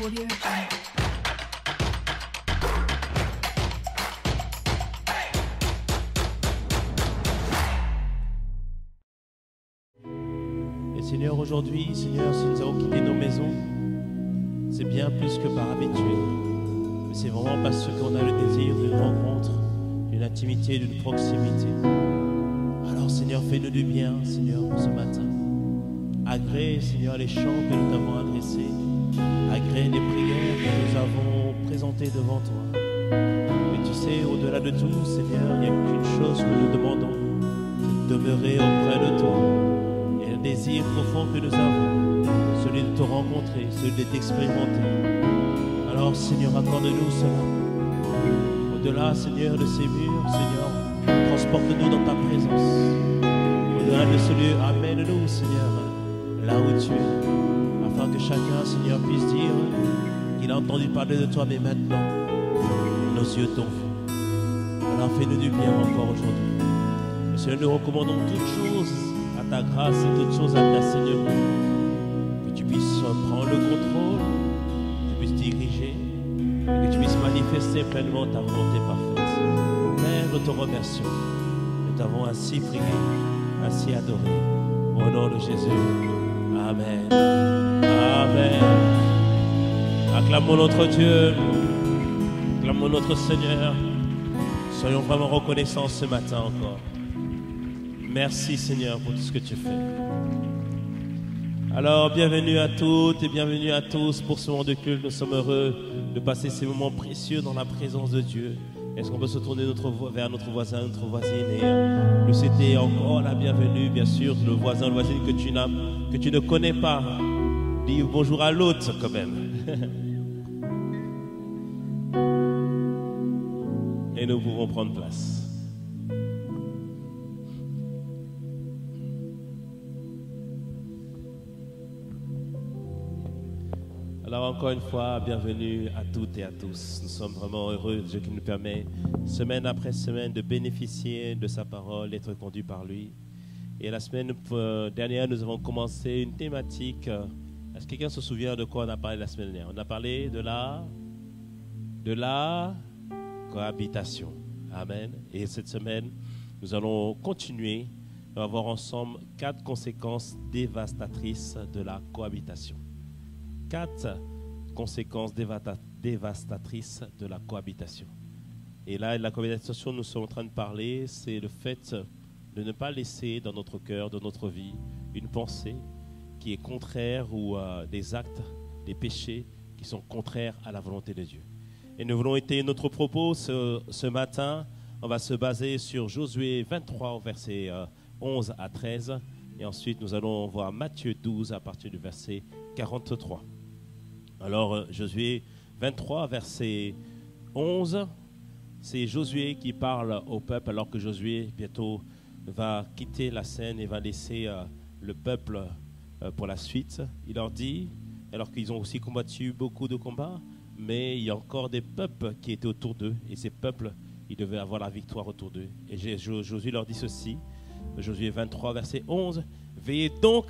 Audio Jungle. Et Seigneur, aujourd'hui, Seigneur, si nous avons quitté nos maisons, c'est bien plus que par habitude. Mais c'est vraiment parce qu'on a le désir d'une rencontre, d'une intimité, d'une proximité. Alors, Seigneur, fais-nous du bien, Seigneur, pour ce matin. Agrée, Seigneur, les chants que nous t'avons adressés. Agrée les prières que nous avons présentées devant toi. Mais tu sais, au-delà de tout, Seigneur, il n'y a qu'une chose que nous demandons, c'est de demeurer auprès de toi. Il y a un désir profond que nous avons, celui de te rencontrer, celui de t'expérimenter. Alors, Seigneur, accorde-nous cela. Au-delà, Seigneur, de ces murs, Seigneur, transporte-nous dans ta présence. Au-delà de ce lieu, amène-nous, Seigneur, là où tu es, afin que chacun, Seigneur, puisse dire qu'il a entendu parler de toi, mais maintenant, nos yeux t'ont vu. Alors, fais-nous du bien encore aujourd'hui. Et Seigneur, nous recommandons toutes choses à ta grâce et toutes choses à ta Seigneurie. Que tu puisses prendre le contrôle, que tu puisses diriger, et que tu puisses manifester pleinement ta volonté parfaite. Père, nous te remercions. Nous t'avons ainsi prié, ainsi adoré. Au nom de Jésus. Amen. Amen. Acclamons notre Dieu. Acclamons notre Seigneur. Soyons vraiment reconnaissants ce matin encore. Merci Seigneur pour tout ce que tu fais. Alors, bienvenue à toutes et bienvenue à tous pour ce moment de culte. Nous sommes heureux de passer ces moments précieux dans la présence de Dieu. Est-ce qu'on peut se tourner vers notre voisin, notre voisine et lui souhaiter encore la bienvenue, bien sûr, le voisin, la voisine que tu ne connais pas. Dis bonjour à l'autre quand même. Et nous pouvons prendre place. Alors encore une fois, bienvenue à toutes et à tous. Nous sommes vraiment heureux, Dieu qui nous permet, semaine après semaine, de bénéficier de sa parole, d'être conduit par lui. Et la semaine dernière, nous avons commencé une thématique. Est-ce que quelqu'un se souvient de quoi on a parlé la semaine dernière? On a parlé de la cohabitation. Amen. Et cette semaine, nous allons continuer. On va voir ensemble 4 conséquences dévastatrices de la cohabitation. 4 conséquences dévastatrices de la cohabitation. Et là, la cohabitation, nous sommes en train de parler, c'est le fait de ne pas laisser dans notre cœur, dans notre vie, une pensée qui est contraire ou des actes, des péchés qui sont contraires à la volonté de Dieu. Et nous voulons étayer notre propos ce matin. On va se baser sur Josué 23, versets 11 à 13. Et ensuite, nous allons voir Matthieu 12 à partir du verset 43. Alors, Josué 23, verset 11, c'est Josué qui parle au peuple alors que Josué bientôt va quitter la scène et va laisser le peuple pour la suite. Il leur dit, alors qu'ils ont aussi combattu beaucoup de combats, mais il y a encore des peuples qui étaient autour d'eux et ces peuples, ils devaient avoir la victoire autour d'eux. Et Josué leur dit ceci, Josué 23, verset 11, « Veillez donc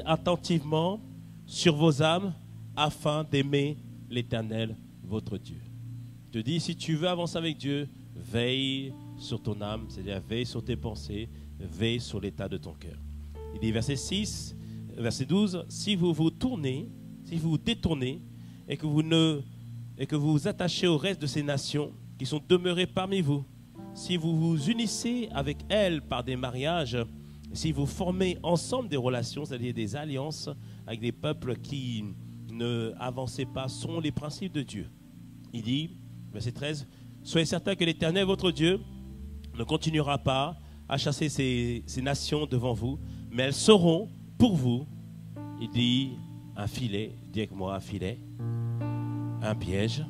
attentivement sur vos âmes, afin d'aimer l'Éternel, votre Dieu. » Je te dis, si tu veux avancer avec Dieu, veille sur ton âme, c'est-à-dire veille sur tes pensées, veille sur l'état de ton cœur. Il dit, verset 12, « Si vous vous tournez, si vous vous détournez, et que vous vous attachez au reste de ces nations qui sont demeurées parmi vous, si vous vous unissez avec elles par des mariages, si vous formez ensemble des relations, c'est-à-dire des alliances avec des peuples qui ne avancez pas, sont les principes de Dieu. » Il dit, verset 13, « Soyez certains que l'Éternel, votre Dieu, ne continuera pas à chasser ces nations devant vous, mais elles seront pour vous, il dit, un filet, dis avec moi, un filet, un piège.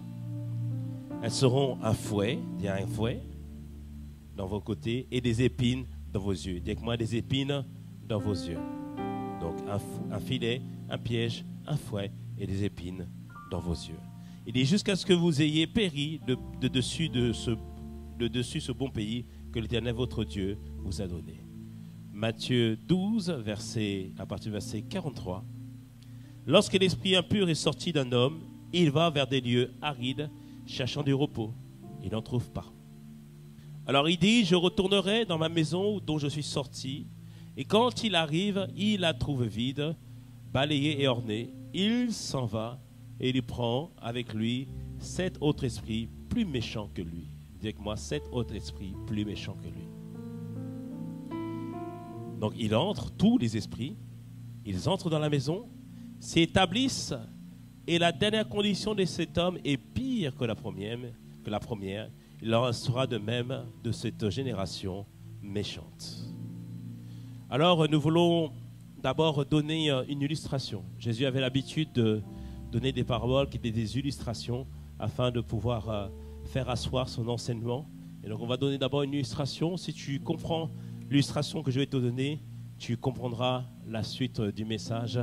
Elles seront un fouet, dis un fouet, dans vos côtés, et des épines dans vos yeux. Dis avec moi, des épines dans vos yeux. Donc, un filet, un piège, un fouet, et des épines dans vos yeux. Il dit jusqu'à ce que vous ayez péri de dessus ce bon pays que l'Éternel votre Dieu vous a donné. Matthieu 12, à partir du verset 43. Lorsque l'esprit impur est sorti d'un homme, Il va vers des lieux arides, cherchant du repos. Il n'en trouve pas. Alors il dit, je retournerai dans ma maison dont je suis sorti. Et quand il arrive, il la trouve vide, balayée et ornée. Il s'en va et il prend avec lui 7 autres esprits plus méchants que lui. Dis avec moi, 7 autres esprits plus méchants que lui. Donc il entre, tous les esprits, ils entrent dans la maison, s'établissent, et la dernière condition de cet homme est pire que la première. Il en sera de même de cette génération méchante. Alors nous voulons d'abord donner une illustration. Jésus avait l'habitude de donner des paraboles qui étaient des illustrations afin de pouvoir faire asseoir son enseignement. Et donc on va donner d'abord une illustration. Si tu comprends l'illustration que je vais te donner, tu comprendras la suite du message,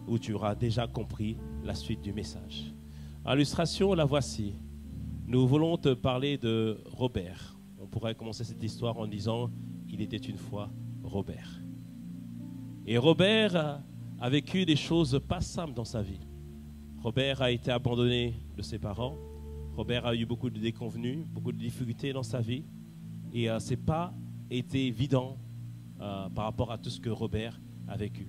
ou tu auras déjà compris la suite du message. Alors, l'illustration, la voici. Nous voulons te parler de Robert. On pourrait commencer cette histoire en disant « Il était une fois Robert ». Et Robert a vécu des choses pas simples dans sa vie. Robert a été abandonné de ses parents. Robert a eu beaucoup de déconvenues, beaucoup de difficultés dans sa vie. Et ce n'est pas été évident par rapport à tout ce que Robert a vécu.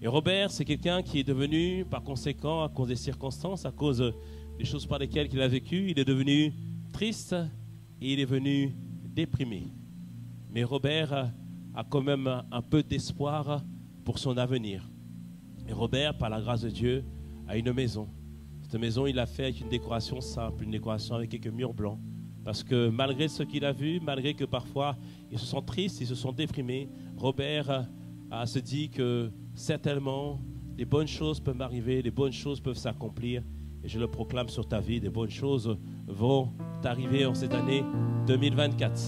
Et Robert, c'est quelqu'un qui est devenu, par conséquent, à cause des circonstances, à cause des choses par lesquelles il a vécu, il est devenu triste et il est devenu déprimé. Mais Robert a quand même un peu d'espoir pour son avenir. Et Robert, par la grâce de Dieu, a une maison. Cette maison, il l'a fait avec une décoration simple, une décoration avec quelques murs blancs. Parce que malgré ce qu'il a vu, malgré que parfois ils se sentent tristes, ils se sont déprimés, Robert se dit que certainement des bonnes choses peuvent m'arriver, des bonnes choses peuvent s'accomplir. Et je le proclame sur ta vie, des bonnes choses vont t'arriver en cette année 2024.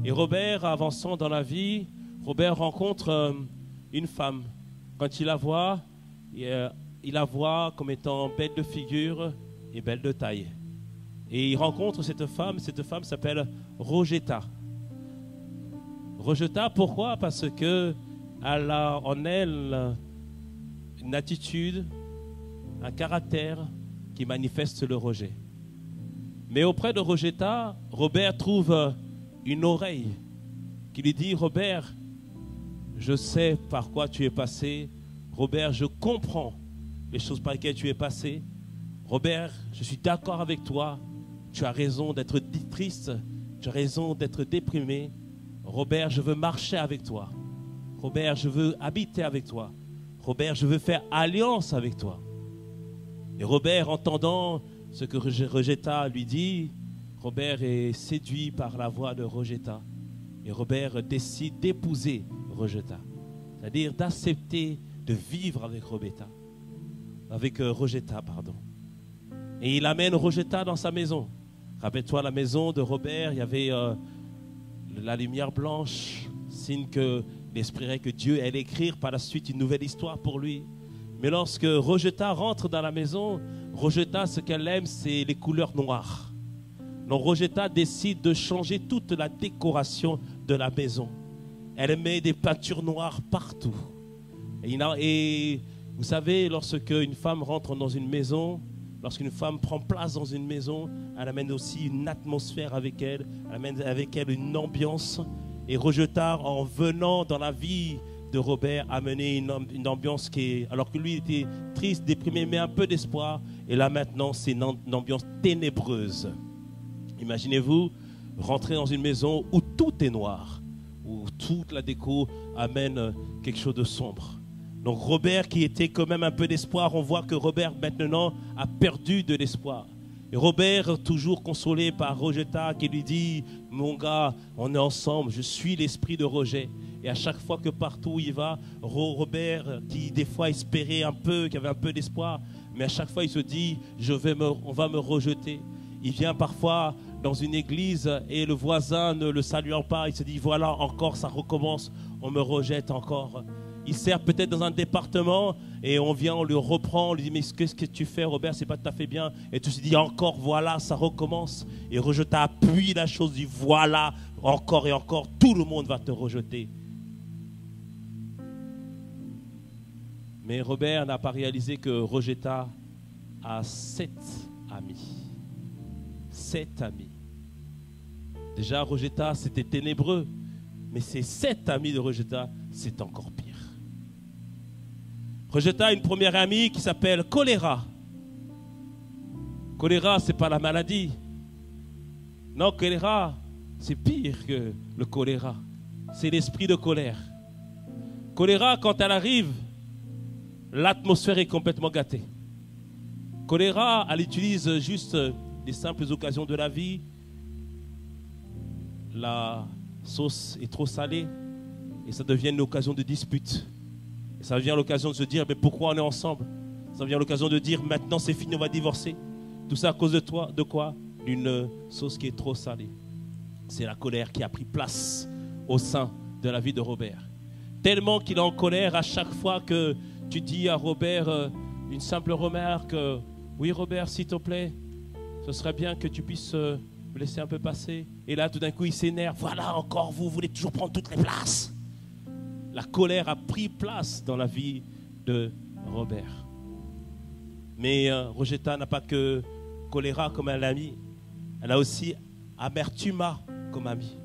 Et Robert, avançant dans la vie, Robert rencontre une femme. Quand il la voit, il la voit comme étant belle de figure et belle de taille. Et il rencontre cette femme s'appelle Rogetta. Rogetta, pourquoi? Parce qu'elle a en elle une attitude, un caractère qui manifeste le rejet. Mais auprès de Rogetta, Robert trouve une oreille qui lui dit « Robert, je sais par quoi tu es passé. Robert, je comprends les choses par lesquelles tu es passé. Robert, je suis d'accord avec toi. Tu as raison d'être triste. Tu as raison d'être déprimé. Robert, je veux marcher avec toi. Robert, je veux habiter avec toi. Robert, je veux faire alliance avec toi. » Et Robert, entendant ce que Rogetta lui dit, Robert est séduit par la voix de Rogetta. Et Robert décide d'épouser Rogetta. C'est-à-dire d'accepter de vivre avec Rogetta. Et il amène Rogetta dans sa maison. Rappelle-toi, la maison de Robert, il y avait la lumière blanche, signe que l'esprit que Dieu allait écrire par la suite une nouvelle histoire pour lui. Mais lorsque Rogetta rentre dans la maison, Rogetta, ce qu'elle aime, c'est les couleurs noires. Donc Rogetta décide de changer toute la décoration de la maison. Elle met des peintures noires partout. Et vous savez, lorsque une femme rentre dans une maison, lorsqu'une femme prend place dans une maison, elle amène aussi une atmosphère avec elle, elle amène avec elle une ambiance. Et Rogetta, en venant dans la vie de Robert, a amené une ambiance qui est, alors que lui était triste, déprimé, mais un peu d'espoir. Et là maintenant, c'est une ambiance ténébreuse. Imaginez-vous rentrer dans une maison où tout est noir, où toute la déco amène quelque chose de sombre. Donc Robert, qui était quand même un peu d'espoir, on voit que Robert maintenant a perdu de l'espoir. Et Robert, toujours consolé par Rogetta, qui lui dit « Mon gars, on est ensemble, je suis l'esprit de rejet ». Et à chaque fois que partout où il va, Robert, qui des fois espérait un peu, qui avait un peu d'espoir, mais à chaque fois il se dit « On va me rejeter ». Il vient parfois dans une église et le voisin ne le saluant pas, il se dit « Voilà, encore ça recommence, on me rejette encore ». Il sert peut-être dans un département et on vient, on lui reprend, on lui dit « Mais qu'est-ce que tu fais, Robert, c'est pas tout à fait bien ». Et tu te dis « Encore, voilà, ça recommence ». Et Rogetta appuie la chose, dit « Voilà, encore et encore, tout le monde va te rejeter ». Mais Robert n'a pas réalisé que Rogetta a 7 amis. 7 amis. Déjà, Rojeta, c'était ténébreux. Mais ces 7 amis de Rojeta, c'est encore pire. Rojeta a une première amie qui s'appelle choléra. Choléra, ce n'est pas la maladie. Non, choléra, c'est pire que le choléra. C'est l'esprit de colère. Choléra, quand elle arrive, l'atmosphère est complètement gâtée. Choléra, elle utilise juste des simples occasions de la vie. La sauce est trop salée et ça devient une occasion de dispute. Et ça devient l'occasion de se dire, mais pourquoi on est ensemble? Ça devient l'occasion de dire, maintenant c'est fini, on va divorcer. Tout ça à cause de toi, de quoi? D'une sauce qui est trop salée. C'est la colère qui a pris place au sein de la vie de Robert. Tellement qu'il est en colère à chaque fois que tu dis à Robert une simple remarque. Oui Robert, s'il te plaît, ce serait bien que tu puisses me laisser un peu passer. Et là tout d'un coup il s'énerve. Voilà, encore vous voulez toujours prendre toutes les places. La colère a pris place dans la vie de Robert. Mais Rojeta n'a pas que choléra comme un ami. Elle a aussi amertuma comme ami.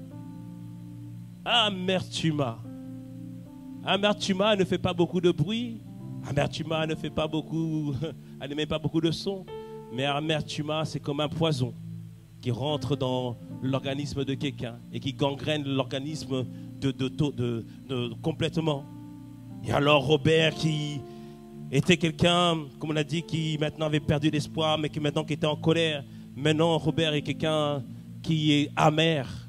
Amertuma. Amertuma ne fait pas beaucoup de bruit. Amertuma ne fait pas beaucoup, elle n'émet pas beaucoup de son. Mais amertuma, c'est comme un poison qui rentre dans l'organisme de quelqu'un et qui gangrène l'organisme complètement. Et alors Robert, qui était quelqu'un, comme on a dit, qui maintenant avait perdu l'espoir, mais qui maintenant qui était en colère. Maintenant, Robert est quelqu'un qui est amer.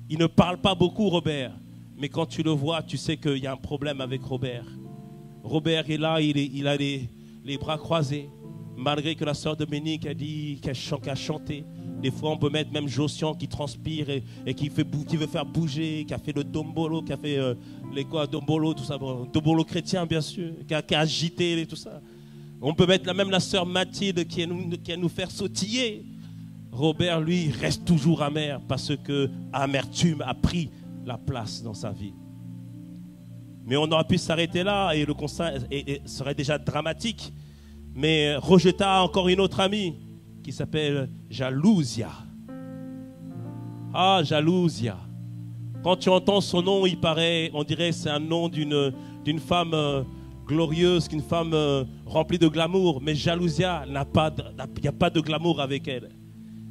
Il ne parle pas beaucoup, Robert. Mais quand tu le vois, tu sais qu'il y a un problème avec Robert. Robert est là, il a les bras croisés. Malgré que la sœur Dominique a dit qu'elle a chanté. Des fois, on peut mettre même Josian qui transpire et qui veut faire bouger, qui a fait le dombolo, qui a fait dombolo, tout ça. Bon, dombolo chrétien, bien sûr, qui a agité et tout ça. On peut mettre même la sœur Mathilde qui a nous faire sautiller. Robert, lui, reste toujours amer parce que amertume a pris la place dans sa vie. Mais on aurait pu s'arrêter là et le constat serait déjà dramatique. Mais Rojeta a encore une autre amie qui s'appelle Jalousia. Ah, Jalousia. Quand tu entends son nom, on dirait que c'est un nom d'une femme glorieuse, qu'une femme remplie de glamour. Mais Jalousia, il n'y a pas de glamour avec elle.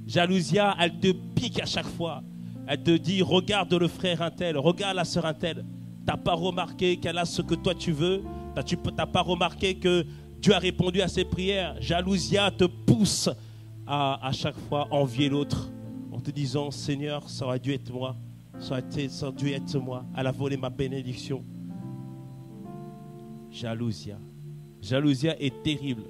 Jalousia, elle te pique à chaque fois. Elle te dit, regarde le frère untel, regarde la sœur untel. Tu n'as pas remarqué qu'elle a ce que toi tu veux. Tu n'as pas remarqué que Dieu a répondu à ses prières. Jalousia te pousse à chaque fois envier l'autre en te disant, Seigneur, ça aurait dû être moi. Ça aurait dû être moi. Elle a volé ma bénédiction. Jalousia. Jalousia est terrible.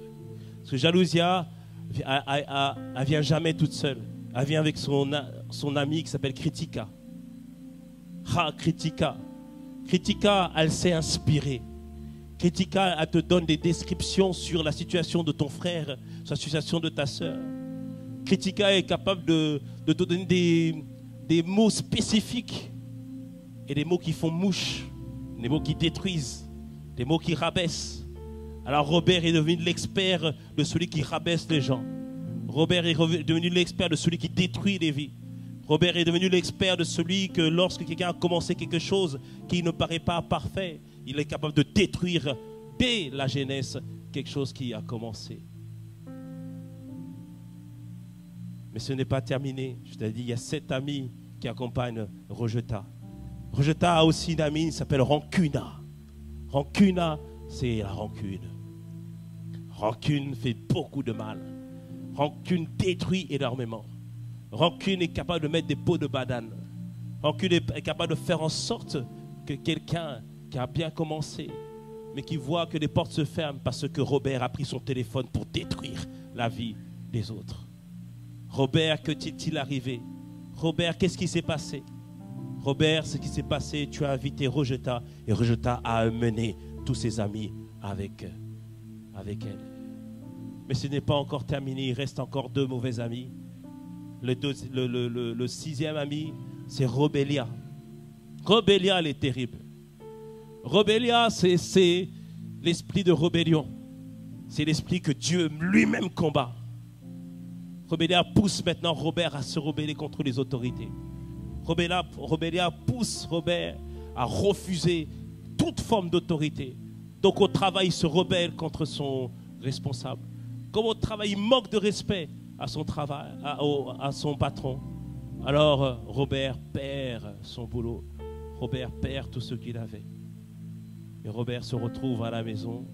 Parce que Jalousia, elle vient jamais toute seule. Elle vient avec son ami qui s'appelle Critica. Ah, Critica. Critica, elle s'est inspirée. Critica, elle te donne des descriptions sur la situation de ton frère, sur la situation de ta sœur. Critica est capable de te donner des mots spécifiques et des mots qui font mouche, des mots qui détruisent, des mots qui rabaissent. Alors Robert est devenu l'expert de celui qui rabaisse les gens. Robert est devenu l'expert de celui qui détruit les vies. Robert est devenu l'expert de celui que lorsque quelqu'un a commencé quelque chose qui ne paraît pas parfait, il est capable de détruire dès la jeunesse quelque chose qui a commencé. Mais ce n'est pas terminé. Je t'ai dit, il y a 7 amis qui accompagnent Rojeta. Rojeta a aussi une amie qui s'appelle Rancuna. Rancuna, c'est la rancune. Rancune fait beaucoup de mal. Rancune détruit énormément. Rancune est capable de mettre des pots de banane. Rancune est capable de faire en sorte que quelqu'un qui a bien commencé, mais qui voit que les portes se ferment parce que Robert a pris son téléphone pour détruire la vie des autres. Robert, que t'est-il arrivé? Robert, qu'est-ce qui s'est passé? Robert, ce qui s'est passé, tu as invité Rojeta et Rojeta a amené tous ses amis avec elle. Mais ce n'est pas encore terminé, il reste encore 2 mauvais amis. Le 6e ami, c'est Robelia. Robelia, elle est terrible. Robelia, c'est l'esprit de rébellion. C'est l'esprit que Dieu lui-même combat. Rebellia pousse maintenant Robert à se rebeller contre les autorités. Rebellia pousse Robert à refuser toute forme d'autorité. Donc au travail, il se rebelle contre son responsable. Comme au travail, il manque de respect à son travail, à son patron. Alors Robert perd son boulot. Robert perd tout ce qu'il avait. Et Robert se retrouve à la maison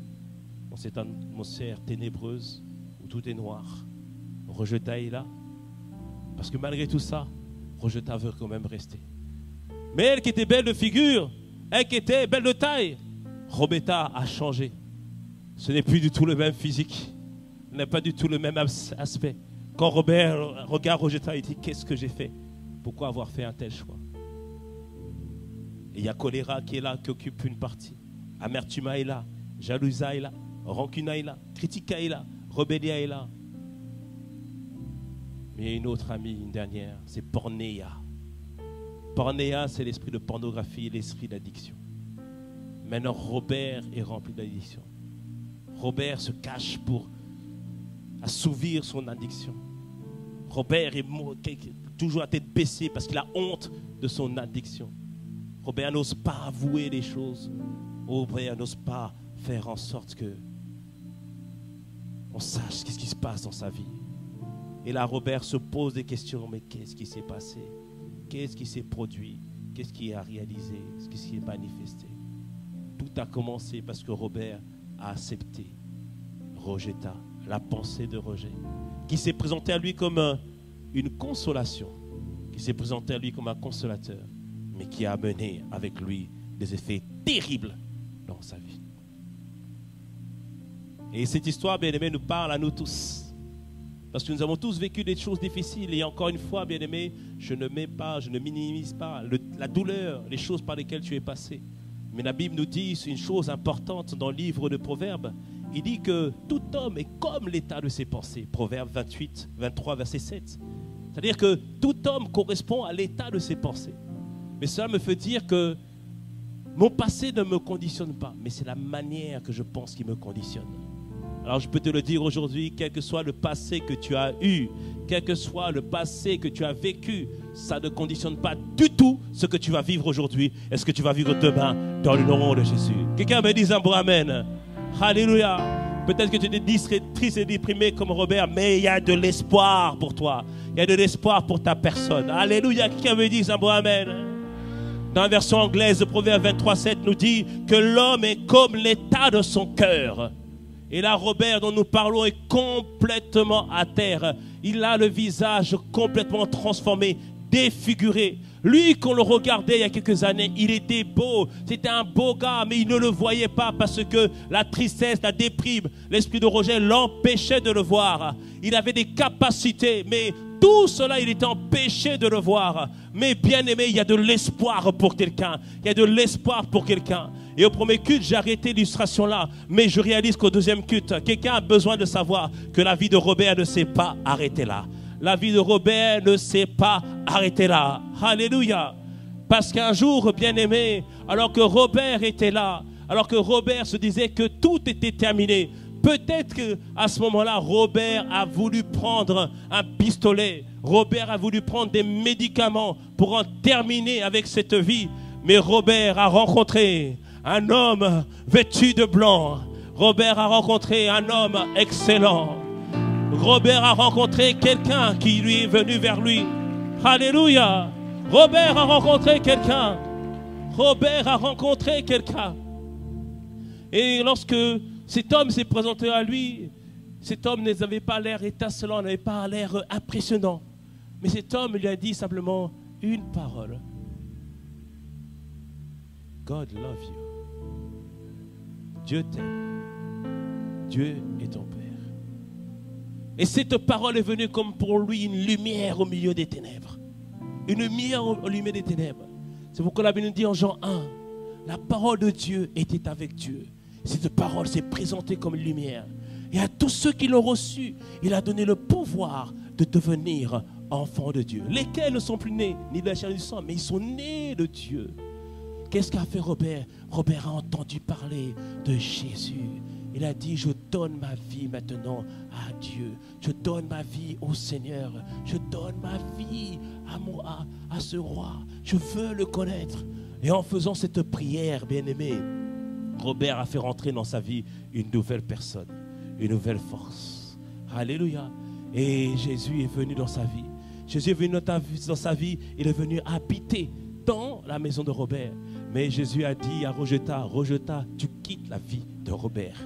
dans cette atmosphère ténébreuse où tout est noir. Rojeta est là. Parce que malgré tout ça, Rojeta veut quand même rester. Mais elle qui était belle de figure, elle qui était belle de taille, Robeta a changé. Ce n'est plus du tout le même physique. Ce n'est pas du tout le même aspect. Quand Robert regarde Rojeta, il dit « Qu'est-ce que j'ai fait? Pourquoi avoir fait un tel choix ?» Et il y a choléra qui est là, qui occupe une partie. Amertuma est là, jalousia est là, rancuna est là, critica est là, rebellia est là. Mais il y a une autre amie, une dernière, c'est pornéia. Pornéia, c'est l'esprit de pornographie, l'esprit d'addiction. Maintenant, Robert est rempli d'addiction. Robert se cache pour assouvir son addiction. Robert est toujours à tête baissée parce qu'il a honte de son addiction. Robert n'ose pas avouer les choses. Robert n'ose pas faire en sorte que on sache ce qui se passe dans sa vie. Et là, Robert se pose des questions. Mais qu'est-ce qui s'est passé? Qu'est-ce qui s'est produit? Qu'est-ce qui a réalisé? Qu'est-ce qui est manifesté? Tout a commencé parce que Robert a accepté Rojeta, la pensée de rejet, qui s'est présentée à lui comme une consolation, qui s'est présentée à lui comme un consolateur, mais qui a amené avec lui des effets terribles dans sa vie. Et cette histoire, bien-aimé, nous parle à nous tous. Parce que nous avons tous vécu des choses difficiles. Et encore une fois, bien-aimé, je ne minimise pas la douleur, les choses par lesquelles tu es passé. Mais la Bible nous dit une chose importante dans le livre de Proverbes. Il dit que tout homme est comme l'état de ses pensées. Proverbes 28, 23, verset 7. C'est-à-dire que tout homme correspond à l'état de ses pensées. Mais cela me fait dire que mon passé ne me conditionne pas, mais c'est la manière que je pense qui me conditionne. Alors je peux te le dire aujourd'hui, quel que soit le passé que tu as eu, quel que soit le passé que tu as vécu, ça ne conditionne pas du tout ce que tu vas vivre aujourd'hui et ce que tu vas vivre demain dans le nom de Jésus. Quelqu'un me dit un bon amen. Alléluia. Peut-être que tu es triste et déprimé comme Robert, mais il y a de l'espoir pour toi. Il y a de l'espoir pour ta personne. Alléluia. Quelqu'un me dit un bon amen. Dans la version anglaise, le Proverbe 23:7 nous dit que l'homme est comme l'état de son cœur. Et là, Robert, dont nous parlons, est complètement à terre. Il a le visage complètement transformé, défiguré. Lui, qu'on le regardait il y a quelques années, il était beau. C'était un beau gars, mais il ne le voyait pas parce que la tristesse, la déprime, l'esprit de rejet l'empêchait de le voir. Il avait des capacités, mais tout cela, il était empêché de le voir. Mais bien aimé, il y a de l'espoir pour quelqu'un. Il y a de l'espoir pour quelqu'un. Et au premier culte, j'ai arrêté l'illustration là. Mais je réalise qu'au deuxième culte, quelqu'un a besoin de savoir que la vie de Robert ne s'est pas arrêtée là. La vie de Robert ne s'est pas arrêtée là. Alléluia. Parce qu'un jour, bien aimé, alors que Robert était là, alors que Robert se disait que tout était terminé, peut-être qu'à ce moment-là, Robert a voulu prendre un pistolet. Robert a voulu prendre des médicaments pour en terminer avec cette vie. Mais Robert a rencontré un homme vêtu de blanc. Robert a rencontré un homme excellent. Robert a rencontré quelqu'un qui lui est venu vers lui. Alléluia. Robert a rencontré quelqu'un. Robert a rencontré quelqu'un. Et lorsque cet homme s'est présenté à lui, cet homme n'avait pas l'air étincelant, n'avait pas l'air impressionnant. Mais cet homme lui a dit simplement une parole. God love you. Dieu t'aime. Dieu est ton Père. Et cette parole est venue comme pour lui une lumière au milieu des ténèbres. Une lumière au milieu des ténèbres. C'est pourquoi la Bible nous dit en Jean 1, la parole de Dieu était avec Dieu. Cette parole s'est présentée comme une lumière. Et à tous ceux qui l'ont reçue, il a donné le pouvoir de devenir enfants de Dieu. Lesquels ne sont plus nés ni de la chair ni du sang, mais ils sont nés de Dieu. Qu'est-ce qu'a fait Robert? Robert a entendu parler de Jésus. Il a dit, je donne ma vie maintenant à Dieu. Je donne ma vie au Seigneur. Je donne ma vie à ce roi. Je veux le connaître. Et en faisant cette prière, bien-aimé, Robert a fait rentrer dans sa vie une nouvelle personne, une nouvelle force. Alléluia. Et Jésus est venu dans sa vie. Jésus est venu dans sa vie. Il est venu habiter dans la maison de Robert. Mais Jésus a dit à Rojeta, Rojeta, tu quittes la vie de Robert.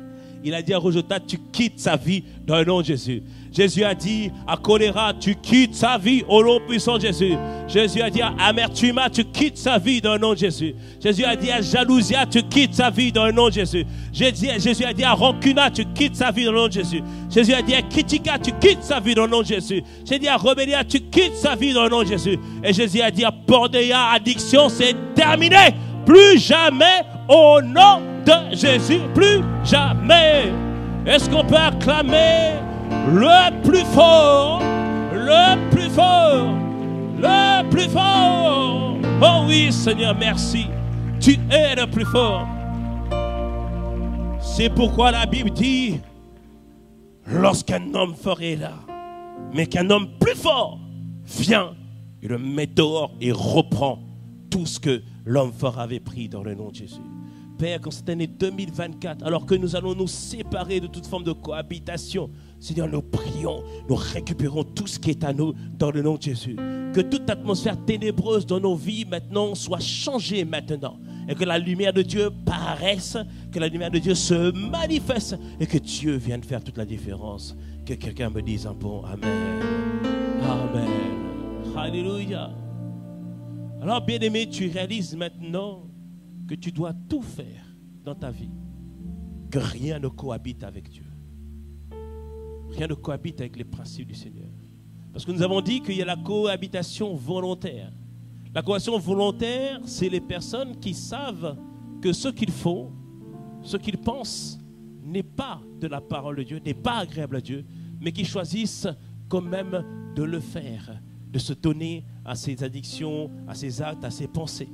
Il a dit à Rojeta, tu quittes sa vie dans le nom de Jésus. Jésus a dit à Choléra, tu quittes sa vie au nom puissant de Jésus. Jésus a dit à Amertuma, tu quittes sa vie dans le nom de Jésus. Jésus a dit à Jalousia, tu quittes sa vie dans le nom de Jésus. Jésus a dit à Rancuna, tu quittes sa vie dans le nom de Jésus. Jésus a dit à Kitika, tu quittes sa vie dans le nom de Jésus. Jésus a dit à Rebellia, tu quittes sa vie dans le nom de Jésus. Et Jésus a dit à Pordea, addiction, c'est terminé. Plus jamais au nom de Jésus, plus jamais. Est-ce qu'on peut acclamer le plus fort, le plus fort, le plus fort? Oh oui, Seigneur, merci. Tu es le plus fort. C'est pourquoi la Bible dit, lorsqu'un homme fort est là, mais qu'un homme plus fort vient, il le met dehors et reprend tout ce que l'homme fort avait pris dans le nom de Jésus. Père, quand cette année 2024, alors que nous allons nous séparer de toute forme de cohabitation, Seigneur, nous prions, nous récupérons tout ce qui est à nous dans le nom de Jésus. Que toute atmosphère ténébreuse dans nos vies maintenant soit changée maintenant. Et que la lumière de Dieu paraisse, que la lumière de Dieu se manifeste et que Dieu vienne faire toute la différence. Que quelqu'un me dise un bon Amen. Amen. Alléluia. Alors, bien-aimé, tu réalises maintenant que tu dois tout faire dans ta vie, que rien ne cohabite avec Dieu. Rien ne cohabite avec les principes du Seigneur. Parce que nous avons dit qu'il y a la cohabitation volontaire. La cohabitation volontaire, c'est les personnes qui savent que ce qu'ils font, ce qu'ils pensent, n'est pas de la parole de Dieu, n'est pas agréable à Dieu, mais qui choisissent quand même de le faire, de se donner à ses addictions, à ses actes, à ses pensées.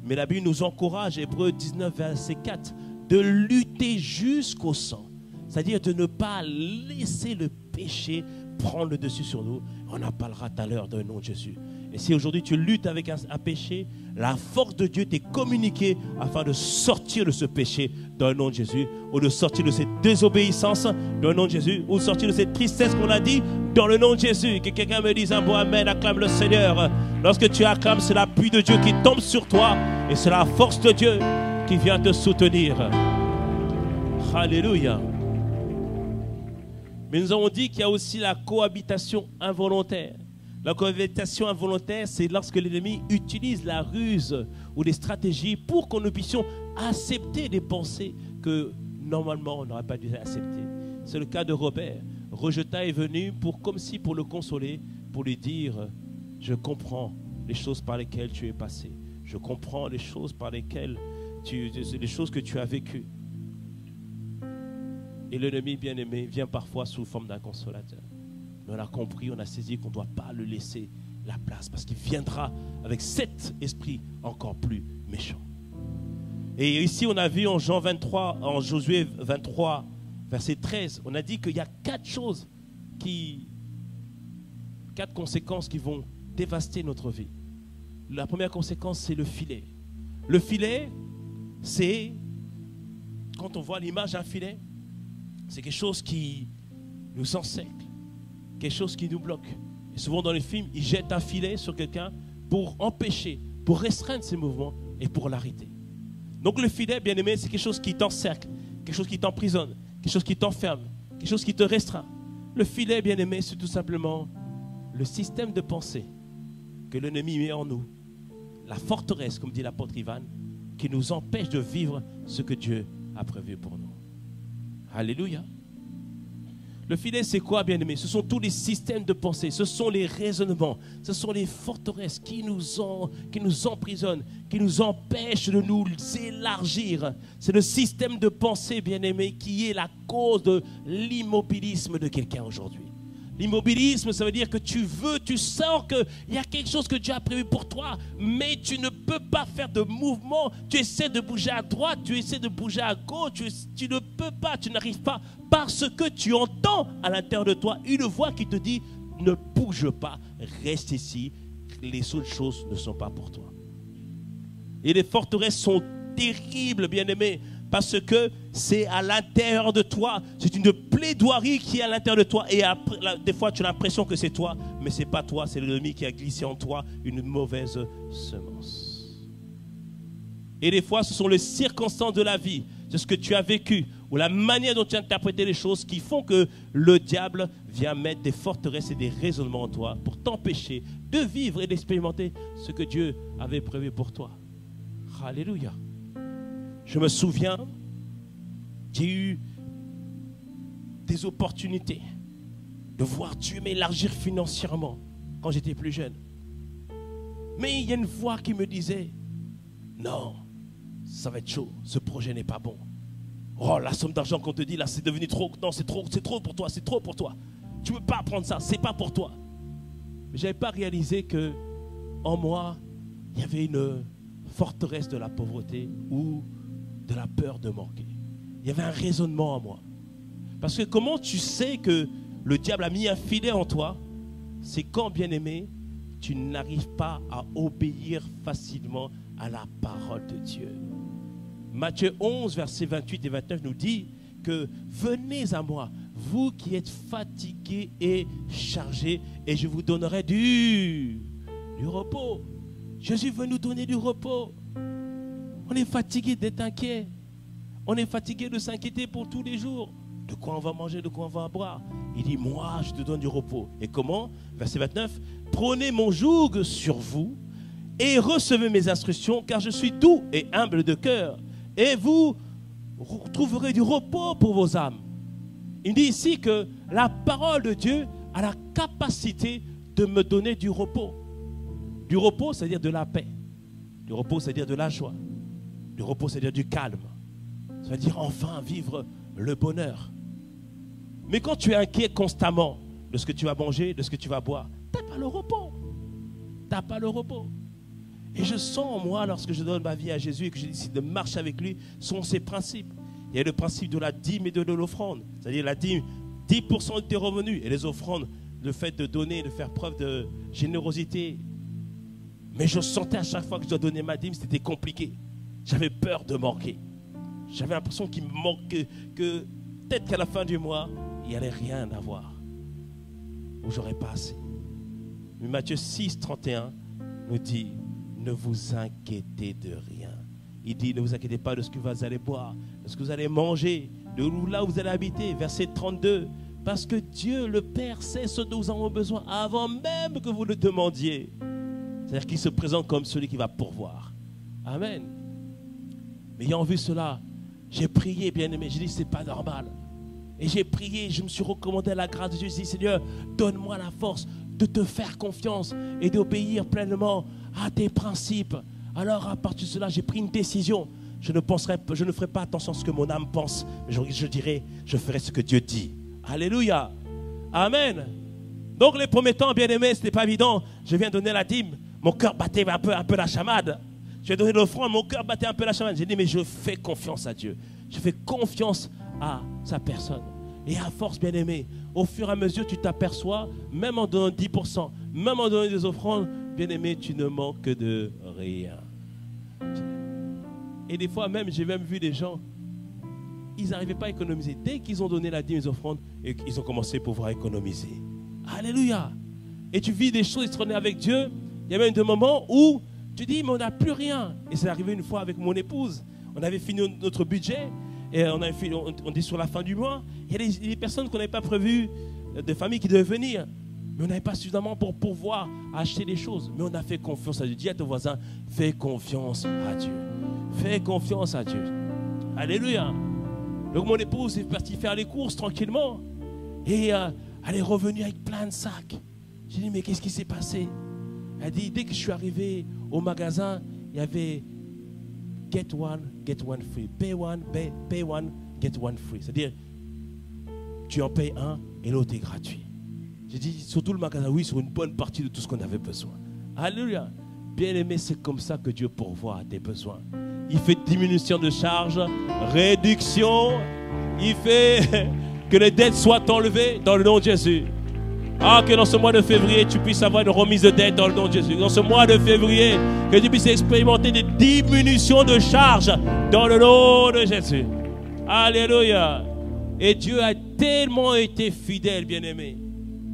Mais la Bible nous encourage, Hébreux 19, verset 4, de lutter jusqu'au sang. C'est-à-dire de ne pas laisser le péché prendre le dessus sur nous. On en parlera tout à l'heure dans le nom de Jésus. Et si aujourd'hui tu luttes avec un péché, la force de Dieu t'est communiquée afin de sortir de ce péché dans le nom de Jésus, ou de sortir de cette désobéissance dans le nom de Jésus, ou de sortir de cette tristesse qu'on a dit dans le nom de Jésus. Que quelqu'un me dise un bon Amen, acclame le Seigneur. Lorsque tu acclames, c'est l'appui de Dieu qui tombe sur toi et c'est la force de Dieu qui vient te soutenir. Alléluia. Mais nous avons dit qu'il y a aussi la cohabitation involontaire. La cohabitation involontaire, c'est lorsque l'ennemi utilise la ruse ou des stratégies pour que nous puissions accepter des pensées que normalement on n'aurait pas dû accepter. C'est le cas de Robert. Rojeta est venu comme si pour le consoler, pour lui dire, je comprends les choses par lesquelles tu es passé. Je comprends les choses par lesquelles les choses que tu as vécues. Et l'ennemi bien-aimé vient parfois sous forme d'un consolateur. Mais on a compris, on a saisi qu'on ne doit pas le laisser la place parce qu'il viendra avec cet esprit encore plus méchant. Et ici, on a vu en Josué 23, verset 13, on a dit qu'il y a 4 conséquences qui vont dévaster notre vie. La première conséquence, c'est le filet. Le filet, c'est, quand on voit l'image d'un filet, c'est quelque chose qui nous encercle, quelque chose qui nous bloque. Et souvent dans les films, ils jettent un filet sur quelqu'un pour empêcher, pour restreindre ses mouvements et pour l'arrêter. Donc le filet, bien aimé, c'est quelque chose qui t'encercle, quelque chose qui t'emprisonne, quelque chose qui t'enferme, quelque chose qui te restreint. Le filet, bien aimé, c'est tout simplement le système de pensée que l'ennemi met en nous, la forteresse, comme dit l'apôtre Ivan, qui nous empêche de vivre ce que Dieu a prévu pour nous. Alléluia. Le filet, c'est quoi, bien-aimé? Ce sont tous les systèmes de pensée, ce sont les raisonnements, ce sont les forteresses qui nous emprisonnent, qui nous empêchent de nous élargir. C'est le système de pensée, bien-aimé, qui est la cause de l'immobilisme de quelqu'un aujourd'hui. L'immobilisme, ça veut dire que tu sens qu'il y a quelque chose que Dieu a prévu pour toi, mais tu ne peux pas faire de mouvement. Tu essaies de bouger à droite, tu essaies de bouger à gauche, tu ne peux pas, tu n'arrives pas, parce que tu entends à l'intérieur de toi une voix qui te dit, ne bouge pas, reste ici, les autres choses ne sont pas pour toi. Et les forteresses sont terribles, bien-aimés, parce que c'est à l'intérieur de toi. C'est une plaidoirie qui est à l'intérieur de toi. Et après, des fois, tu as l'impression que c'est toi, mais ce n'est pas toi. C'est l'ennemi qui a glissé en toi une mauvaise semence. Et des fois, ce sont les circonstances de la vie, c'est ce que tu as vécu, ou la manière dont tu as interprété les choses qui font que le diable vient mettre des forteresses et des raisonnements en toi pour t'empêcher de vivre et d'expérimenter ce que Dieu avait prévu pour toi. Alléluia. Je me souviens, j'ai eu des opportunités de voir Dieu m'élargir financièrement quand j'étais plus jeune. Mais il y a une voix qui me disait, non, ça va être chaud, ce projet n'est pas bon. Oh, la somme d'argent qu'on te dit là, c'est devenu trop, non, c'est trop pour toi, c'est trop pour toi. Tu ne peux pas prendre ça, c'est pas pour toi. Mais je n'avais pas réalisé que en moi, il y avait une forteresse de la pauvreté ou de la peur de manquer. Il y avait un raisonnement en moi. Parce que comment tu sais que le diable a mis un filet en toi? C'est quand, bien-aimé, tu n'arrives pas à obéir facilement à la parole de Dieu. Matthieu 11, versets 28 et 29 nous dit que venez à moi, vous qui êtes fatigués et chargés, et je vous donnerai du repos. Jésus veut nous donner du repos. On est fatigué d'être inquiet. On est fatigué de s'inquiéter pour tous les jours. De quoi on va manger, de quoi on va boire. Il dit, moi, je te donne du repos. Et comment? Verset 29. Prenez mon joug sur vous et recevez mes instructions, car je suis doux et humble de cœur. Et vous trouverez du repos pour vos âmes. Il dit ici que la parole de Dieu a la capacité de me donner du repos. Du repos, c'est-à-dire de la paix. Du repos, c'est-à-dire de la joie. Du repos, c'est-à-dire du calme. Ça veut dire enfin vivre le bonheur. Mais quand tu es inquiet constamment de ce que tu vas manger, de ce que tu vas boire, tu n'as pas le repos. Tu n'as pas le repos. Et je sens en moi, lorsque je donne ma vie à Jésus et que je décide de marcher avec lui, sont ces principes. Il y a le principe de la dîme et de l'offrande. C'est-à-dire la dîme, 10% de tes revenus. Et les offrandes, le fait de donner, de faire preuve de générosité. Mais je sentais à chaque fois que je dois donner ma dîme, c'était compliqué. J'avais peur de manquer. J'avais l'impression qu'il me manquait, que peut-être qu'à la fin du mois, il n'y allait rien avoir. Ou j'aurais pas assez. Mais Matthieu 6, 31 nous dit, ne vous inquiétez de rien. Il dit, ne vous inquiétez pas de ce que vous allez boire, de ce que vous allez manger, de là où vous allez habiter. Verset 32, parce que Dieu, le Père, sait ce dont nous avons besoin avant même que vous le demandiez. C'est-à-dire qu'il se présente comme celui qui va pourvoir. Amen. Mais ayant vu cela, j'ai prié, bien-aimé. J'ai dit, c'est pas normal. Et j'ai prié, je me suis recommandé à la grâce de Dieu. J'ai dit, Seigneur, donne-moi la force de te faire confiance et d'obéir pleinement à tes principes. Alors, à partir de cela, j'ai pris une décision. Je ne ferai pas attention à ce que mon âme pense. Mais je dirai, je ferai ce que Dieu dit. Alléluia. Amen. Donc, les premiers temps, bien-aimé, ce n'était pas évident. Je viens donner la dîme. Mon cœur battait un peu la chamade. J'ai donné l'offrande, mon cœur battait un peu la chamade. J'ai dit, mais je fais confiance à Dieu. Je fais confiance à sa personne. Et à force, bien-aimé, au fur et à mesure, tu t'aperçois, même en donnant 10%, même en donnant des offrandes, bien-aimé, tu ne manques de rien. Et des fois même, j'ai même vu des gens, ils n'arrivaient pas à économiser. Dès qu'ils ont donné la dîme, les offrandes, et ils ont commencé à pouvoir économiser. Alléluia. Et tu vis des choses extraordinaires avec Dieu. Il y a même des moments où tu dis, mais on n'a plus rien. Et c'est arrivé une fois avec mon épouse. On avait fini notre budget. Et on est sur la fin du mois. Il y a des personnes qu'on n'avait pas prévues, des familles qui devaient venir. Mais on n'avait pas suffisamment pour pouvoir acheter des choses. Mais on a fait confiance à Dieu. Dis à ton voisin, fais confiance à Dieu. Fais confiance à Dieu. Alléluia. Donc mon épouse est partie faire les courses tranquillement. Et elle est revenue avec plein de sacs. J'ai dit, mais qu'est-ce qui s'est passé? Elle dit, dès que je suis arrivé au magasin, il y avait get one free. Pay one, get one free. C'est-à-dire, tu en payes un et l'autre est gratuit. J'ai dit, surtout le magasin, oui, sur une bonne partie de tout ce qu'on avait besoin. Alléluia. Bien-aimé, c'est comme ça que Dieu pourvoit à tes besoins. Il fait diminution de charges, réduction. Il fait que les dettes soient enlevées dans le nom de Jésus. Ah, que dans ce mois de février, tu puisses avoir une remise de dette dans le nom de Jésus. Dans ce mois de février, que tu puisses expérimenter des diminutions de charges dans le nom de Jésus. Alléluia. Et Dieu a tellement été fidèle, bien-aimé.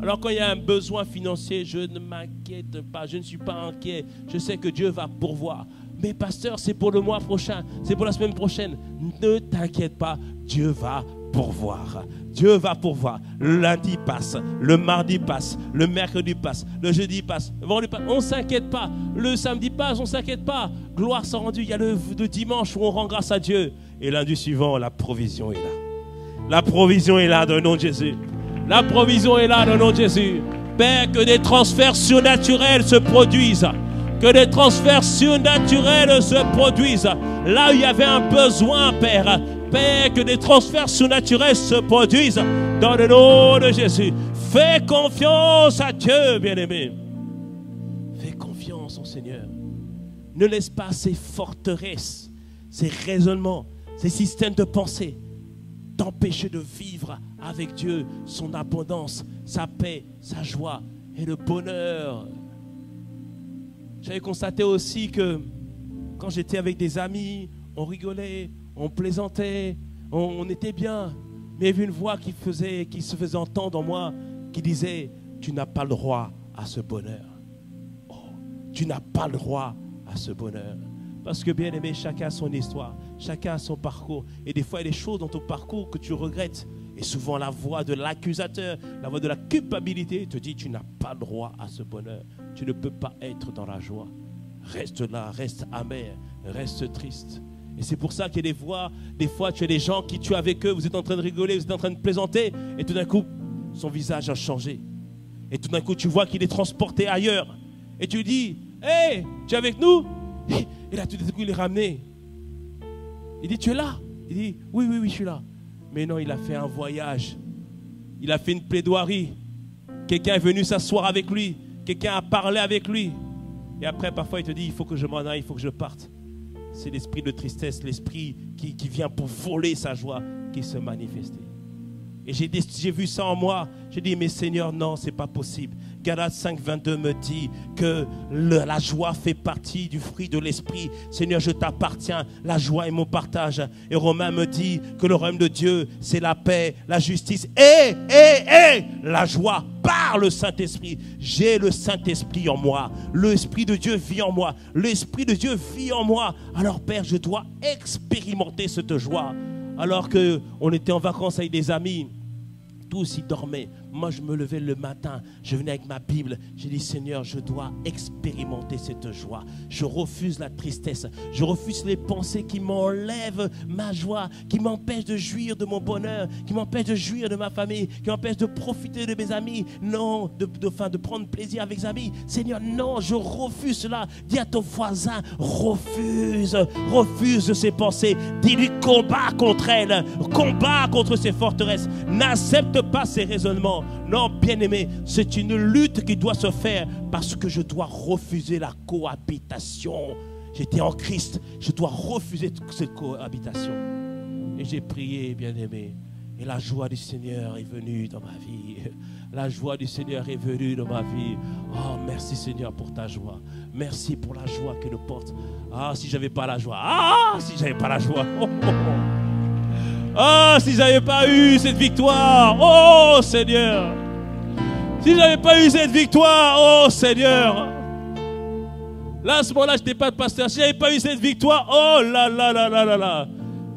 Alors quand il y a un besoin financier, je ne m'inquiète pas, je ne suis pas inquiet. Je sais que Dieu va pourvoir. Mais pasteur, c'est pour le mois prochain, c'est pour la semaine prochaine. Ne t'inquiète pas, Dieu va pourvoir. Dieu va pourvoir. Le lundi passe, le mardi passe, le mercredi passe, le jeudi passe, le vendredi passe. On ne s'inquiète pas. Le samedi passe, on ne s'inquiète pas. Gloire soit rendue. Il y a le dimanche où on rend grâce à Dieu. Et lundi suivant, la provision est là. La provision est là dans le nom de Jésus. La provision est là dans le nom de Jésus. Père, que des transferts surnaturels se produisent. Que des transferts surnaturels se produisent. Là où il y avait un besoin, Père. Père, que des transferts surnaturels se produisent dans le nom de Jésus. Fais confiance à Dieu, bien-aimé. Fais confiance au Seigneur. Ne laisse pas ces forteresses, ces raisonnements, ces systèmes de pensée t'empêcher de vivre avec Dieu son abondance, sa paix, sa joie et le bonheur. J'avais constaté aussi que quand j'étais avec des amis, on rigolait, on plaisantait, on était bien. Mais il y avait une voix qui se faisait entendre en moi, qui disait, tu n'as pas le droit à ce bonheur. Oh, tu n'as pas le droit à ce bonheur. Parce que bien aimé, chacun a son histoire, chacun a son parcours. Et des fois, il y a des choses dans ton parcours que tu regrettes. Et souvent, la voix de l'accusateur, la voix de la culpabilité te dit, tu n'as pas le droit à ce bonheur. Tu ne peux pas être dans la joie. Reste là, reste amer, reste triste. Et c'est pour ça qu'il y a des fois, tu as des gens qui tu es avec eux, vous êtes en train de rigoler, vous êtes en train de plaisanter, et tout d'un coup, son visage a changé. Et tout d'un coup, tu vois qu'il est transporté ailleurs. Et tu lui dis, hey, tu es avec nous? Et là, tout d'un coup, il est ramené. Il dit, tu es là? Il dit, oui, je suis là. Mais non, il a fait un voyage. Il a fait une plaidoirie. Quelqu'un est venu s'asseoir avec lui. Quelqu'un a parlé avec lui. Et après, parfois, il te dit, il faut que je m'en aille, il faut que je parte. C'est l'esprit de tristesse, l'esprit qui vient pour voler sa joie qui se manifestait. Et j'ai vu ça en moi. J'ai dit, mais Seigneur, non, ce n'est pas possible. Galates 5, 22 me dit que la joie fait partie du fruit de l'esprit. Seigneur, je t'appartiens. La joie est mon partage. Et Romain me dit que le royaume de Dieu, c'est la paix, la justice et la joie par le Saint-Esprit. J'ai le Saint-Esprit en moi. L'Esprit de Dieu vit en moi. L'Esprit de Dieu vit en moi. Alors, Père, je dois expérimenter cette joie. Alors qu'on était en vacances avec des amis, tous ils dormaient. Moi, je me levais le matin, je venais avec ma Bible. J'ai dit, Seigneur, je dois expérimenter cette joie. Je refuse la tristesse. Je refuse les pensées qui m'enlèvent ma joie, qui m'empêchent de jouir de mon bonheur, qui m'empêchent de jouir de ma famille, qui m'empêchent de profiter de mes amis. Non, de prendre plaisir avec mes amis. Seigneur, non, je refuse cela. Dis à ton voisin, refuse ces pensées. Dis-lui, combat contre elles, combat contre ces forteresses. N'accepte pas ces raisonnements. Non, bien-aimé, c'est une lutte qui doit se faire parce que je dois refuser la cohabitation. J'étais en Christ, je dois refuser cette cohabitation. Et j'ai prié, bien-aimé, et la joie du Seigneur est venue dans ma vie. La joie du Seigneur est venue dans ma vie. Oh, merci Seigneur pour ta joie. Merci pour la joie que nous porte. Ah, si j'avais pas la joie. Ah, si j'avais pas la joie. Oh, oh, oh. Ah, si j'avais pas eu cette victoire, oh Seigneur. Si j'avais pas eu cette victoire, oh Seigneur. Là, à ce moment-là, je n'étais pas de pasteur. Si j'avais pas eu cette victoire, oh là là là là là là.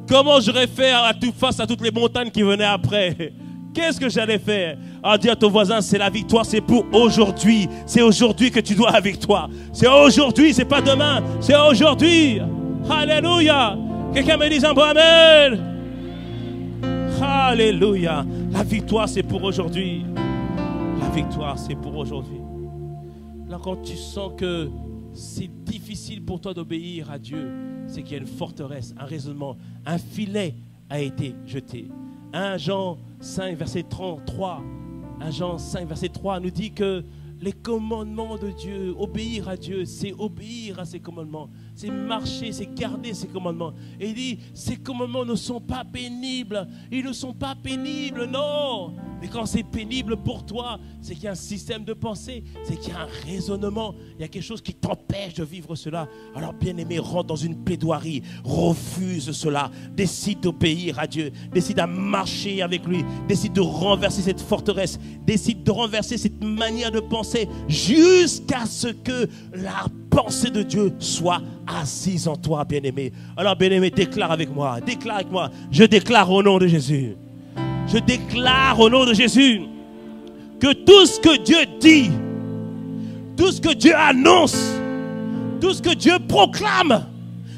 Comment j'aurais fait face à toutes les montagnes qui venaient après? Qu'est-ce que j'allais faire? Ah, dis à ton voisin, c'est la victoire, c'est pour aujourd'hui. C'est aujourd'hui que tu dois la victoire. C'est aujourd'hui, c'est pas demain. C'est aujourd'hui. Alléluia. Quelqu'un me dit un bon amen. Alléluia. La victoire, c'est pour aujourd'hui. La victoire, c'est pour aujourd'hui. Là, quand tu sens que c'est difficile pour toi d'obéir à Dieu, c'est qu'il y a une forteresse, un raisonnement, un filet a été jeté. 1 Jean 5, verset 33 1 Jean 5, verset 3 nous dit que les commandements de Dieu, obéir à Dieu, c'est obéir à ses commandements. C'est marcher, c'est garder ses commandements. Et il dit, ces commandements ne sont pas pénibles. Ils ne sont pas pénibles, non. Mais quand c'est pénible pour toi, c'est qu'il y a un système de pensée, c'est qu'il y a un raisonnement, il y a quelque chose qui t'empêche de vivre cela. Alors bien-aimé, rentre dans une plaidoirie, refuse cela, décide d'obéir à Dieu, décide à marcher avec lui, décide de renverser cette forteresse, décide de renverser cette manière de penser jusqu'à ce que la pensée de Dieu soit assise en toi, bien-aimé. Alors bien-aimé, déclare avec moi, je déclare au nom de Jésus. Je déclare au nom de Jésus que tout ce que Dieu dit, tout ce que Dieu annonce, tout ce que Dieu proclame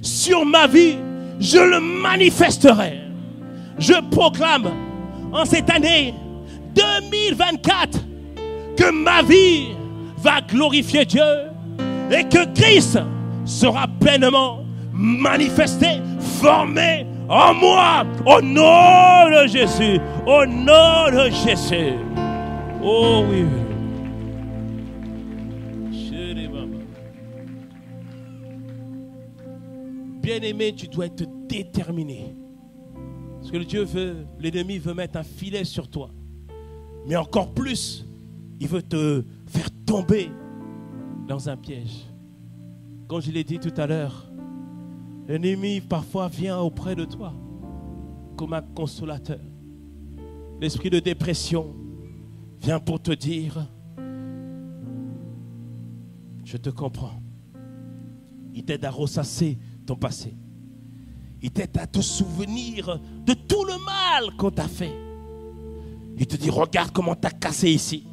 sur ma vie, je le manifesterai. Je proclame en cette année 2024 que ma vie va glorifier Dieu et que Christ sera pleinement manifesté, formé en moi, au nom de Jésus, au nom de Jésus. Oh oui. Bien-aimé, tu dois être déterminé. Parce que l'ennemi veut mettre un filet sur toi. Mais encore plus, il veut te faire tomber dans un piège. Comme je l'ai dit tout à l'heure, l'ennemi parfois vient auprès de toi comme un consolateur. L'esprit de dépression vient pour te dire, je te comprends. Il t'aide à ressasser ton passé. Il t'aide à te souvenir de tout le mal qu'on t'a fait. Il te dit, regarde comment t'as cassé ici.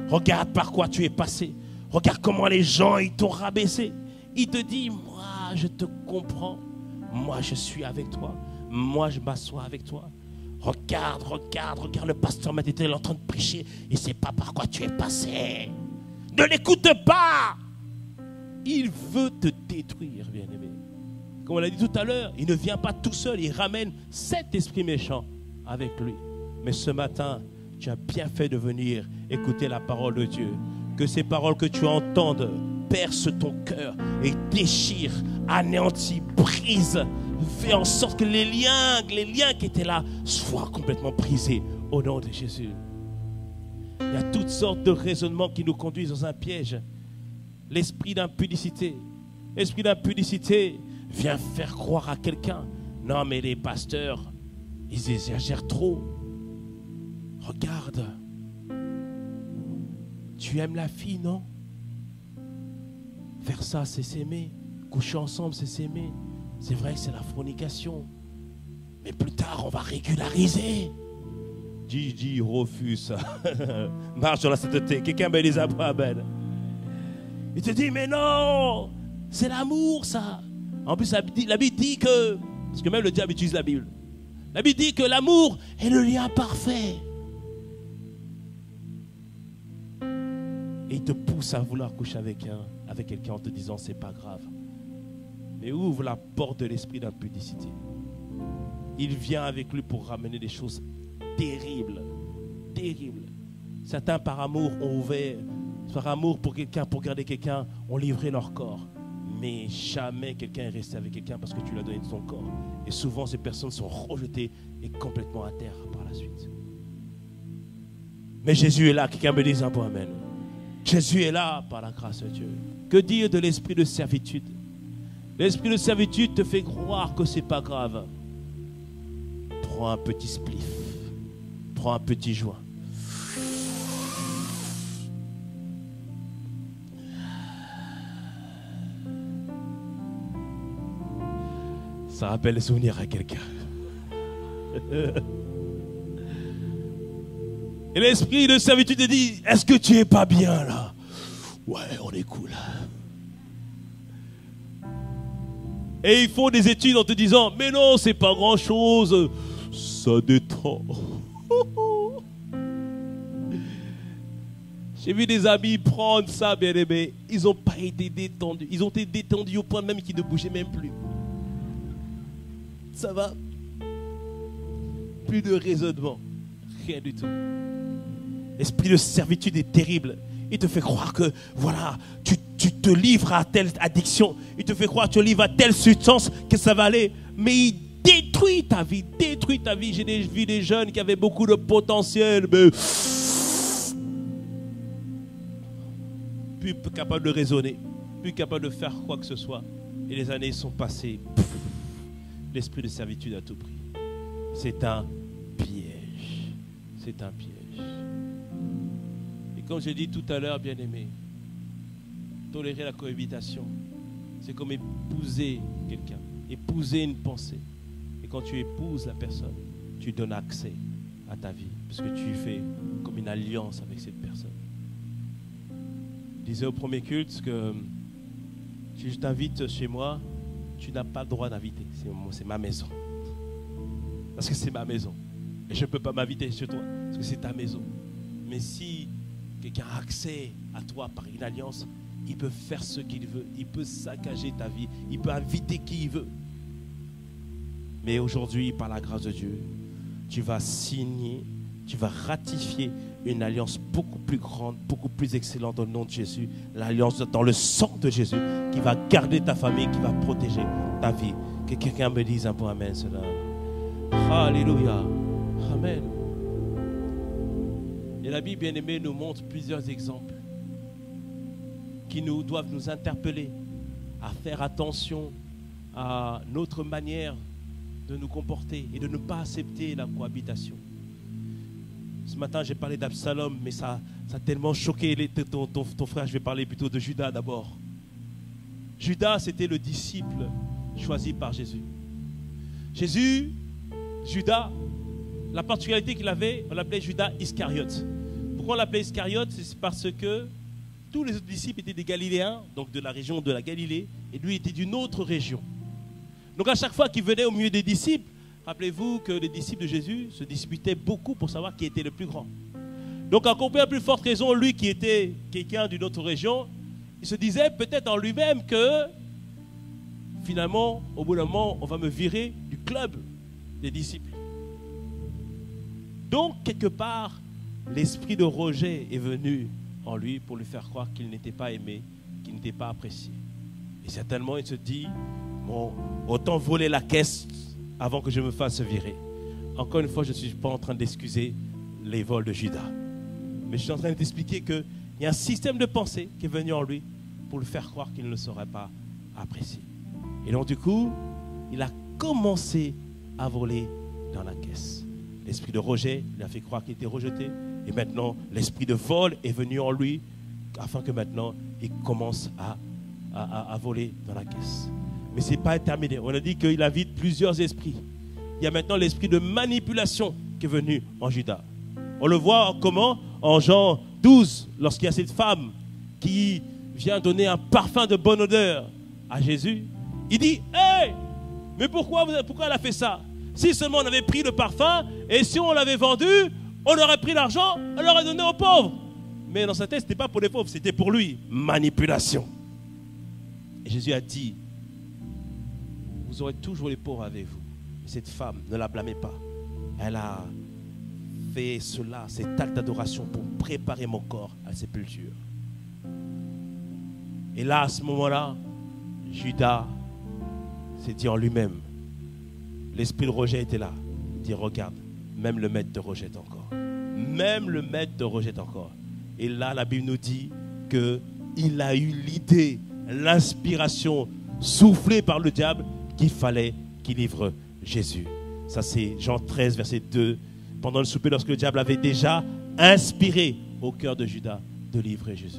Regarde par quoi tu es passé. Regarde comment les gens ils t'ont rabaissé. Il te dit, moi je te comprends. Moi je suis avec toi. Moi je m'assois avec toi. Regarde le pasteur Matt est en train de prêcher. Il ne sait pas par quoi tu es passé. Ne l'écoute pas. Il veut te détruire, bien-aimé. Comme on l'a dit tout à l'heure, il ne vient pas tout seul. Il ramène 7 esprits méchants avec lui. Mais ce matin, tu as bien fait de venir écouter la parole de Dieu. Que ces paroles que tu entendes percent ton cœur et déchirent, anéantissent, brisent. Fais en sorte que les liens qui étaient là soient complètement brisés au nom de Jésus. Il y a toutes sortes de raisonnements qui nous conduisent dans un piège. L'esprit d'impudicité. L'esprit d'impudicité vient faire croire à quelqu'un. Non mais les pasteurs, ils exagèrent trop. Regarde. Tu aimes la fille, non? Faire ça, c'est s'aimer. Coucher ensemble, c'est s'aimer. C'est vrai que c'est la fornication. Mais plus tard, on va régulariser. Dis, refuse ça. Marche sur la sainteté. Quelqu'un me les abois, ben. Il te dit, mais non, c'est l'amour, ça. En plus, la Bible dit que, parce que même le diable utilise la Bible. La Bible dit que l'amour est le lien parfait. Et il te pousse à vouloir coucher avec quelqu'un en te disant, c'est pas grave. Mais ouvre la porte de l'esprit d'impudicité. Il vient avec lui pour ramener des choses terribles. Terribles. Certains par amour ont ouvert, par amour pour quelqu'un, pour garder quelqu'un, ont livré leur corps. Mais jamais quelqu'un est resté avec quelqu'un parce que tu lui as donné ton corps. Et souvent ces personnes sont rejetées et complètement à terre par la suite. Mais Jésus est là, quelqu'un me dise un bon amen. Jésus est là par la grâce de Dieu. Que dire de l'esprit de servitude? L'esprit de servitude te fait croire que c'est pas grave. Prends un petit spliff. Prends un petit joint. Ça rappelle les souvenirs à quelqu'un. Et l'esprit de servitude te dit, est-ce que tu es pas bien là? Ouais, on est cool. Et ils font des études en te disant, mais non, c'est pas grand chose, ça détend. J'ai vu des amis prendre ça, bien aimé. Ils n'ont pas été détendus. Ils ont été détendus au point même qu'ils ne bougeaient même plus. Ça va? Plus de raisonnement. Rien du tout. L'esprit de servitude est terrible. Il te fait croire que, voilà, tu te livres à telle addiction. Il te fait croire que tu te livres à telle substance que ça va aller. Mais il détruit ta vie, détruit ta vie. J'ai vu des jeunes qui avaient beaucoup de potentiel, mais plus capable de raisonner, plus capable de faire quoi que ce soit. Et les années sont passées. L'esprit de servitude à tout prix. C'est un piège. C'est un piège. Et comme j'ai dit tout à l'heure, bien-aimé, tolérer la cohabitation, c'est comme épouser quelqu'un, épouser une pensée. Et quand tu épouses la personne, tu donnes accès à ta vie, parce que tu fais comme une alliance avec cette personne. Je disais au premier culte que si je t'invite chez moi, tu n'as pas le droit d'inviter. C'est ma maison. Parce que c'est ma maison. Et je ne peux pas m'inviter chez toi, parce que c'est ta maison. Mais si quelqu'un a accès à toi par une alliance, il peut faire ce qu'il veut. Il peut saccager ta vie. Il peut inviter qui il veut. Mais aujourd'hui, par la grâce de Dieu, tu vas signer, tu vas ratifier une alliance beaucoup plus grande, beaucoup plus excellente au nom de Jésus. L'alliance dans le sang de Jésus qui va garder ta famille, qui va protéger ta vie. Que quelqu'un me dise un peu amen cela. Alléluia. Amen. Et la Bible, bien-aimée, nous montre plusieurs exemples qui nous doivent nous interpeller à faire attention à notre manière de nous comporter et de ne pas accepter la cohabitation. Ce matin, j'ai parlé d'Absalom, mais ça a tellement choqué ton frère. Je vais parler plutôt de Judas d'abord. Judas, c'était le disciple choisi par Jésus. Judas, la particularité qu'il avait, on l'appelait Judas Iscariote. Pourquoi on l'appelait Iscariote? C'est parce que tous les autres disciples étaient des Galiléens, donc de la région de la Galilée, et lui était d'une autre région. Donc à chaque fois qu'il venait au milieu des disciples, rappelez-vous que les disciples de Jésus se disputaient beaucoup pour savoir qui était le plus grand. Donc encore à plus forte raison, lui qui était quelqu'un d'une autre région, il se disait peut-être en lui-même que finalement, au bout d'un moment, on va me virer du club des disciples. Donc quelque part, l'esprit de rejet est venu en lui pour lui faire croire qu'il n'était pas aimé, qu'il n'était pas apprécié. Et certainement, il se dit, bon, autant voler la caisse avant que je me fasse virer. Encore une fois, je ne suis pas en train d'excuser les vols de Judas. Mais je suis en train de t'expliquer qu'il y a un système de pensée qui est venu en lui pour lui faire croire qu'il ne serait pas apprécié. Et donc du coup, il a commencé à voler dans la caisse. L'esprit de rejet, il a fait croire qu'il était rejeté. Et maintenant, l'esprit de vol est venu en lui afin que maintenant, il commence à voler dans la caisse. Mais ce n'est pas terminé. On a dit qu'il invite plusieurs esprits. Il y a maintenant l'esprit de manipulation qui est venu en Judas. On le voit comment? En Jean 12, lorsqu'il y a cette femme qui vient donner un parfum de bonne odeur à Jésus. Il dit, hey, mais pourquoi elle a fait ça? Si seulement on avait pris le parfum et si on l'avait vendu, on aurait pris l'argent, on l'aurait donné aux pauvres. Mais dans sa tête, ce n'était pas pour les pauvres, c'était pour lui. Manipulation. Et Jésus a dit, vous aurez toujours les pauvres avec vous. Mais cette femme, ne la blâmez pas. Elle a fait cela, cet acte d'adoration pour préparer mon corps à la sépulture. Et là, à ce moment-là, Judas s'est dit en lui-même, l'esprit de rejet était là. Il dit, regarde, même le maître te rejette encore. Même le maître te rejette encore. Et là, la Bible nous dit qu'il a eu l'idée, l'inspiration soufflée par le diable qu'il fallait qu'il livre Jésus. Ça, c'est Jean 13, verset 2. Pendant le souper, lorsque le diable avait déjà inspiré au cœur de Judas de livrer Jésus.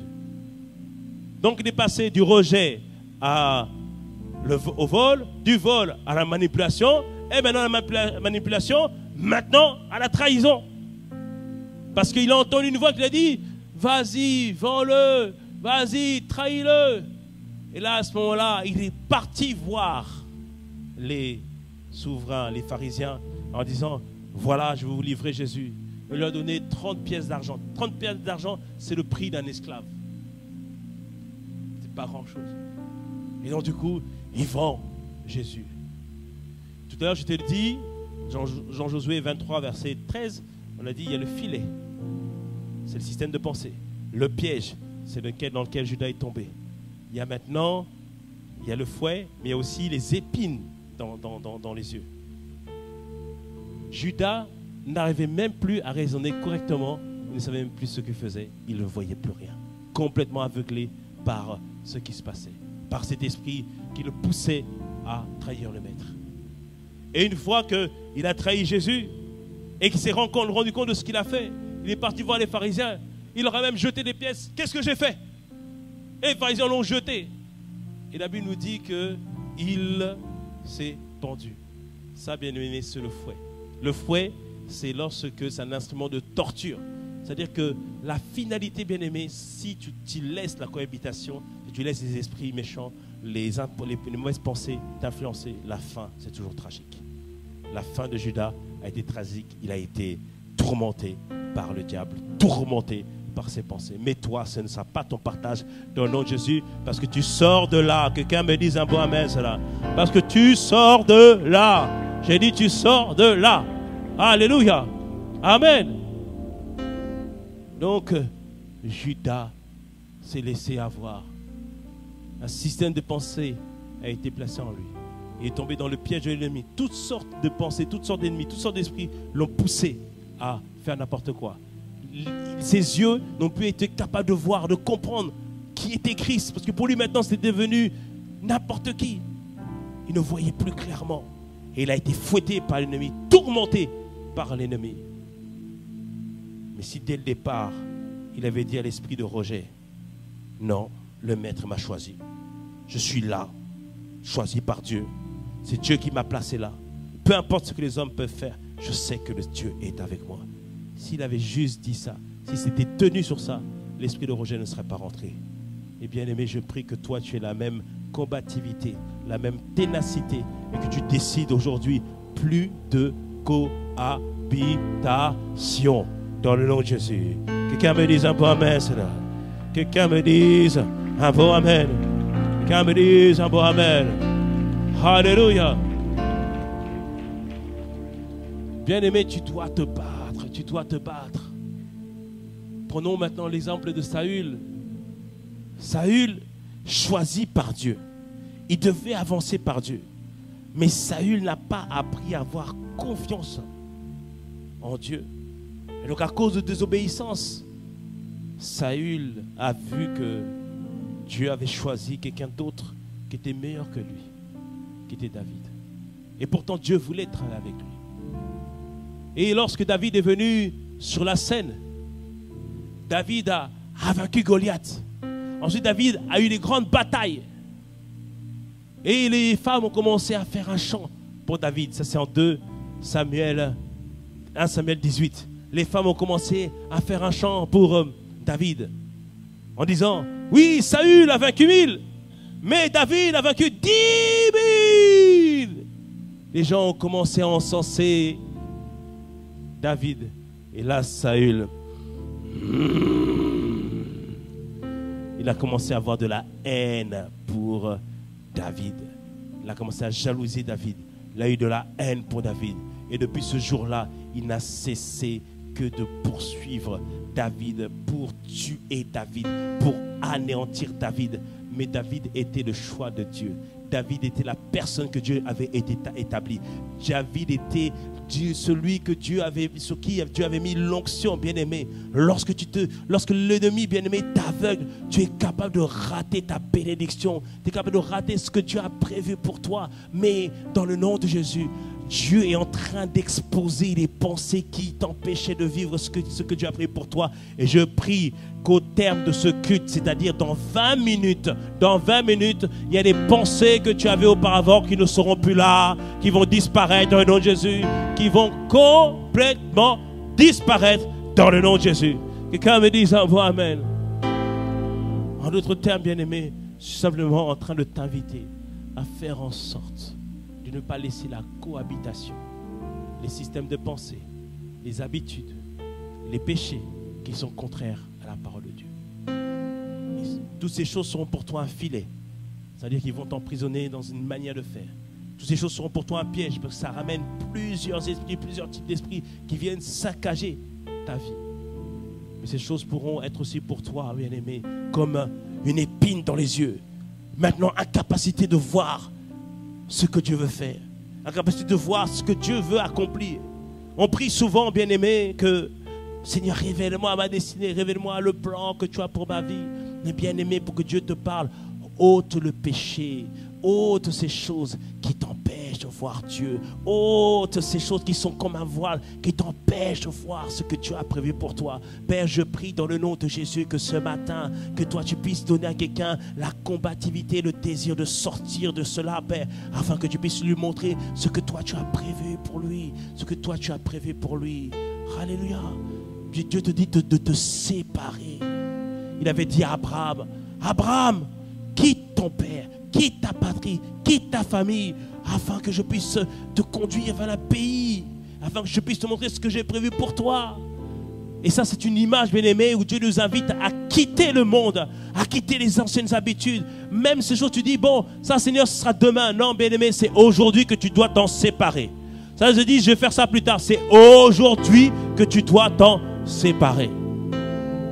Donc, il est passé du rejet au vol, du vol à la manipulation, et maintenant la manipulation, maintenant à la trahison. Parce qu'il a entendu une voix qui lui a dit, vas-y, vends-le, vas-y, trahis-le. Et là, à ce moment-là, il est parti voir les souverains, les pharisiens, en disant, voilà, je vais vous livrer Jésus. Il leur a donné 30 pièces d'argent. 30 pièces d'argent, c'est le prix d'un esclave. C'est pas grand-chose. Et donc, du coup, il vend Jésus. Tout à l'heure, je t'ai dit, Jean Josué 23, verset 13, on a dit, il y a le filet. c'est le système de pensée. Le piège, c'est dans lequel Judas est tombé. Il y a maintenant, il y a le fouet, mais il y a aussi les épines dans les yeux. Judas n'arrivait même plus à raisonner correctement, il ne savait même plus ce qu'il faisait, il ne voyait plus rien. Complètement aveuglé par ce qui se passait, par cet esprit qui le poussait à trahir le maître. Et une fois qu'il a trahi Jésus et qu'il s'est rendu compte de ce qu'il a fait, il est parti voir les pharisiens, il leur a même jeté des pièces. Qu'est-ce que j'ai fait? Et les pharisiens l'ont jeté. Et la Bible nous dit qu'il s'est pendu. Ça, bien aimé, c'est le fouet. Le fouet, c'est lorsque c'est un instrument de torture. C'est-à-dire que la finalité, bien aimé, si tu laisses la cohabitation, si tu laisses les esprits méchants, les mauvaises pensées t'influencer, la fin, c'est toujours tragique. La fin de Judas a été tragique. Il a été tourmenté par le diable, tourmenté par ses pensées. Mais toi, ce ne sera pas ton partage dans le nom de Jésus, parce que tu sors de là. Quelqu'un me dise un bon amen, cela. Parce que tu sors de là. J'ai dit, tu sors de là. Alléluia. Amen. Donc, Judas s'est laissé avoir. Un système de pensée a été placé en lui. Il est tombé dans le piège de l'ennemi. Toutes sortes de pensées, toutes sortes d'ennemis, toutes sortes d'esprits l'ont poussé à faire n'importe quoi. Ses yeux n'ont plus été capables de voir, de comprendre qui était Christ. Parce que pour lui maintenant, c'était devenu n'importe qui. Il ne voyait plus clairement. Et il a été fouetté par l'ennemi, tourmenté par l'ennemi. Mais si dès le départ, il avait dit à l'esprit de rejet, non, le maître m'a choisi. Je suis là, choisi par Dieu. C'est Dieu qui m'a placé là. Peu importe ce que les hommes peuvent faire, je sais que le Dieu est avec moi. S'il avait juste dit ça, s'il s'était tenu sur ça, l'esprit de rejet ne serait pas rentré. Et bien aimé, je prie que toi, tu aies la même combativité, la même ténacité, et que tu décides aujourd'hui plus de cohabitation dans le nom de Jésus. Quelqu'un me dise un bon amen, cela. Quelqu'un me dise un bon amen. Quelqu'un me dise un bon amen. Alléluia. Bien aimé, tu dois te battre. Tu dois te battre. Prenons maintenant l'exemple de Saül. Saül, choisi par Dieu. Il devait avancer par Dieu. Mais Saül n'a pas appris à avoir confiance en Dieu. Et donc à cause de désobéissance, Saül a vu que Dieu avait choisi quelqu'un d'autre qui était meilleur que lui, qui était David. Et pourtant Dieu voulait travailler avec lui. Et lorsque David est venu sur la scène, David a vaincu Goliath. Ensuite David a eu des grandes batailles. Et les femmes ont commencé à faire un chant pour David. Ça c'est en 1 Samuel 18. Les femmes ont commencé à faire un chant pour David. En disant, oui, Saül a vaincu 1000, mais David a vaincu 10 000. Les gens ont commencé à encenser David. Et là, Saül, il a commencé à avoir de la haine pour David. Il a commencé à jalouser David. Il a eu de la haine pour David. Et depuis ce jour-là, il n'a cessé que de poursuivre David, pour tuer David, pour anéantir David. Mais David était le choix de Dieu. David était la personne que Dieu avait établie. David était celui que sur qui Dieu avait mis l'onction, bien-aimé. Lorsque l'ennemi, bien-aimé, t'aveugle, tu es capable de rater ta bénédiction. Tu es capable de rater ce que Dieu a prévu pour toi. Mais dans le nom de Jésus, Dieu est en train d'exposer les pensées qui t'empêchaient de vivre ce que Dieu a prévu pour toi. Et je prie qu'au terme de ce culte, c'est-à-dire dans 20 minutes, il y a des pensées que tu avais auparavant qui ne seront plus là, qui vont disparaître dans le nom de Jésus, qui vont complètement disparaître dans le nom de Jésus. Quelqu'un me dise un bon amen. En d'autres termes, bien-aimé, je suis simplement en train de t'inviter à faire en sorte de ne pas laisser la cohabitation, les systèmes de pensée, les habitudes, les péchés qui sont contraires à la parole de Dieu. Et toutes ces choses seront pour toi un filet, c'est-à-dire qu'ils vont t'emprisonner dans une manière de faire. Toutes ces choses seront pour toi un piège, parce que ça ramène plusieurs esprits, plusieurs types d'esprits qui viennent saccager ta vie. Mais ces choses pourront être aussi pour toi, bien-aimé, comme une épine dans les yeux. Maintenant, incapacité de voir ce que Dieu veut faire. Incapacité de voir ce que Dieu veut accomplir. On prie souvent, bien-aimé, que Seigneur, révèle-moi ma destinée, révèle-moi le plan que tu as pour ma vie. Mais bien-aimé, pour que Dieu te parle, ôte le péché, ôte ces choses qui t'empêchent de voir Dieu, ôte ces choses qui sont comme un voile, qui t'empêchent de voir ce que Dieu a prévu pour toi. Père, je prie dans le nom de Jésus que ce matin, que toi tu puisses donner à quelqu'un la combativité, le désir de sortir de cela, Père, afin que tu puisses lui montrer ce que toi tu as prévu pour lui, ce que toi tu as prévu pour lui. Alléluia. Dieu te dit de te séparer. Il avait dit à Abraham, Abraham, quitte ton père, quitte ta patrie, quitte ta famille, afin que je puisse te conduire vers un pays, afin que je puisse te montrer ce que j'ai prévu pour toi. Et ça, c'est une image, bien-aimée, où Dieu nous invite à quitter le monde, à quitter les anciennes habitudes. Même ces choses, tu dis, bon, ça, Seigneur, ce sera demain. Non, bien-aimé, c'est aujourd'hui que tu dois t'en séparer. Ça, je dis, je vais faire ça plus tard. C'est aujourd'hui que tu dois t'en séparer.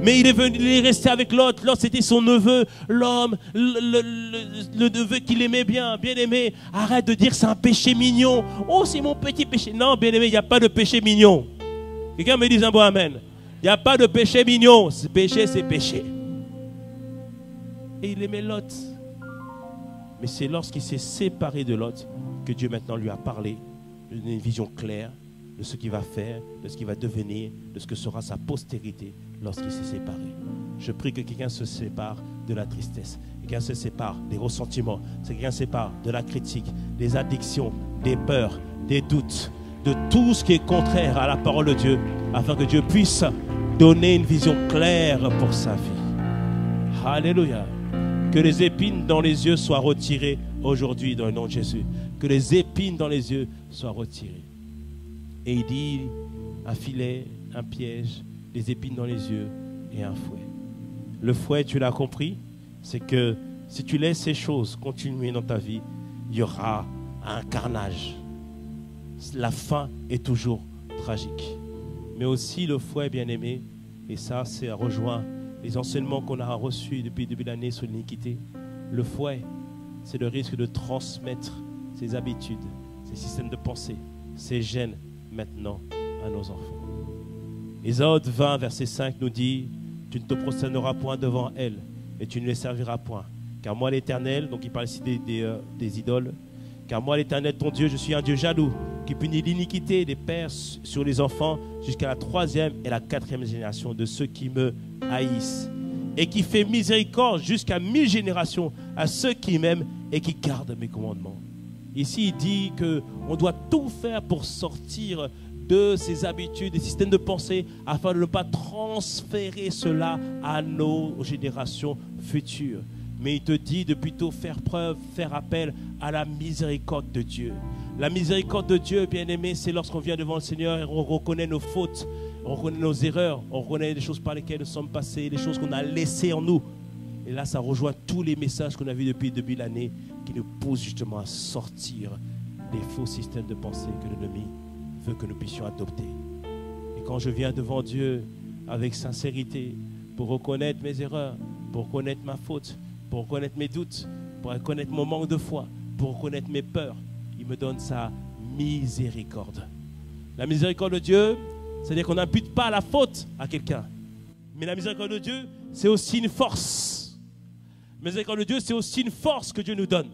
Mais il est resté avec Lot. Lot, c'était son neveu, l'homme, le neveu qu'il aimait bien. Bien-aimé, arrête de dire c'est un péché mignon. Oh, c'est mon petit péché. Non, bien-aimé, il n'y a pas de péché mignon. Quelqu'un me dit un bon amen. Il n'y a pas de péché mignon. Ce péché, c'est péché. Et il aimait Lot. Mais c'est lorsqu'il s'est séparé de Lot que Dieu maintenant lui a parlé, lui a donné une vision claire de ce qu'il va faire, de ce qu'il va devenir, de ce que sera sa postérité lorsqu'il s'est séparé. Je prie que quelqu'un se sépare de la tristesse, que quelqu'un se sépare des ressentiments, que quelqu'un se sépare de la critique, des addictions, des peurs, des doutes, de tout ce qui est contraire à la parole de Dieu, afin que Dieu puisse donner une vision claire pour sa vie. Alléluia. Que les épines dans les yeux soient retirées aujourd'hui dans le nom de Jésus. Que les épines dans les yeux soient retirées. Et il dit un filet, un piège, des épines dans les yeux et un fouet. Le fouet, tu l'as compris, c'est que si tu laisses ces choses continuer dans ta vie, il y aura un carnage. La fin est toujours tragique. Mais aussi le fouet, bien-aimé, et ça, c'est à rejoindre les enseignements qu'on a reçus depuis le début de l'année sur l'iniquité. Le fouet, c'est le risque de transmettre ses habitudes, ses systèmes de pensée, ses gènes, maintenant à nos enfants. Exode 20, verset 5 nous dit, tu ne te prosterneras point devant elles et tu ne les serviras point. Car moi l'Éternel, donc il parle ici des idoles, car moi l'Éternel ton Dieu, je suis un Dieu jaloux qui punit l'iniquité des pères sur les enfants jusqu'à la 3e et la 4e génération de ceux qui me haïssent et qui fait miséricorde jusqu'à 1000 générations à ceux qui m'aiment et qui gardent mes commandements. Ici, il dit qu'on doit tout faire pour sortir de ces habitudes, des systèmes de pensée, afin de ne pas transférer cela à nos générations futures. Mais il te dit de plutôt faire preuve, faire appel à la miséricorde de Dieu. La miséricorde de Dieu, bien-aimé, c'est lorsqu'on vient devant le Seigneur et on reconnaît nos fautes, on reconnaît nos erreurs, on reconnaît les choses par lesquelles nous sommes passés, les choses qu'on a laissées en nous. Et là, ça rejoint tous les messages qu'on a vus depuis le début de l'année qui nous poussent justement à sortir des faux systèmes de pensée que l'ennemi veut que nous puissions adopter. Et quand je viens devant Dieu avec sincérité pour reconnaître mes erreurs, pour reconnaître ma faute, pour reconnaître mes doutes, pour reconnaître mon manque de foi, pour reconnaître mes peurs, il me donne sa miséricorde. La miséricorde de Dieu, c'est-à-dire qu'on n'impute pas la faute à quelqu'un. Mais la miséricorde de Dieu, c'est aussi une force. La miséricorde de Dieu, c'est aussi une force que Dieu nous donne.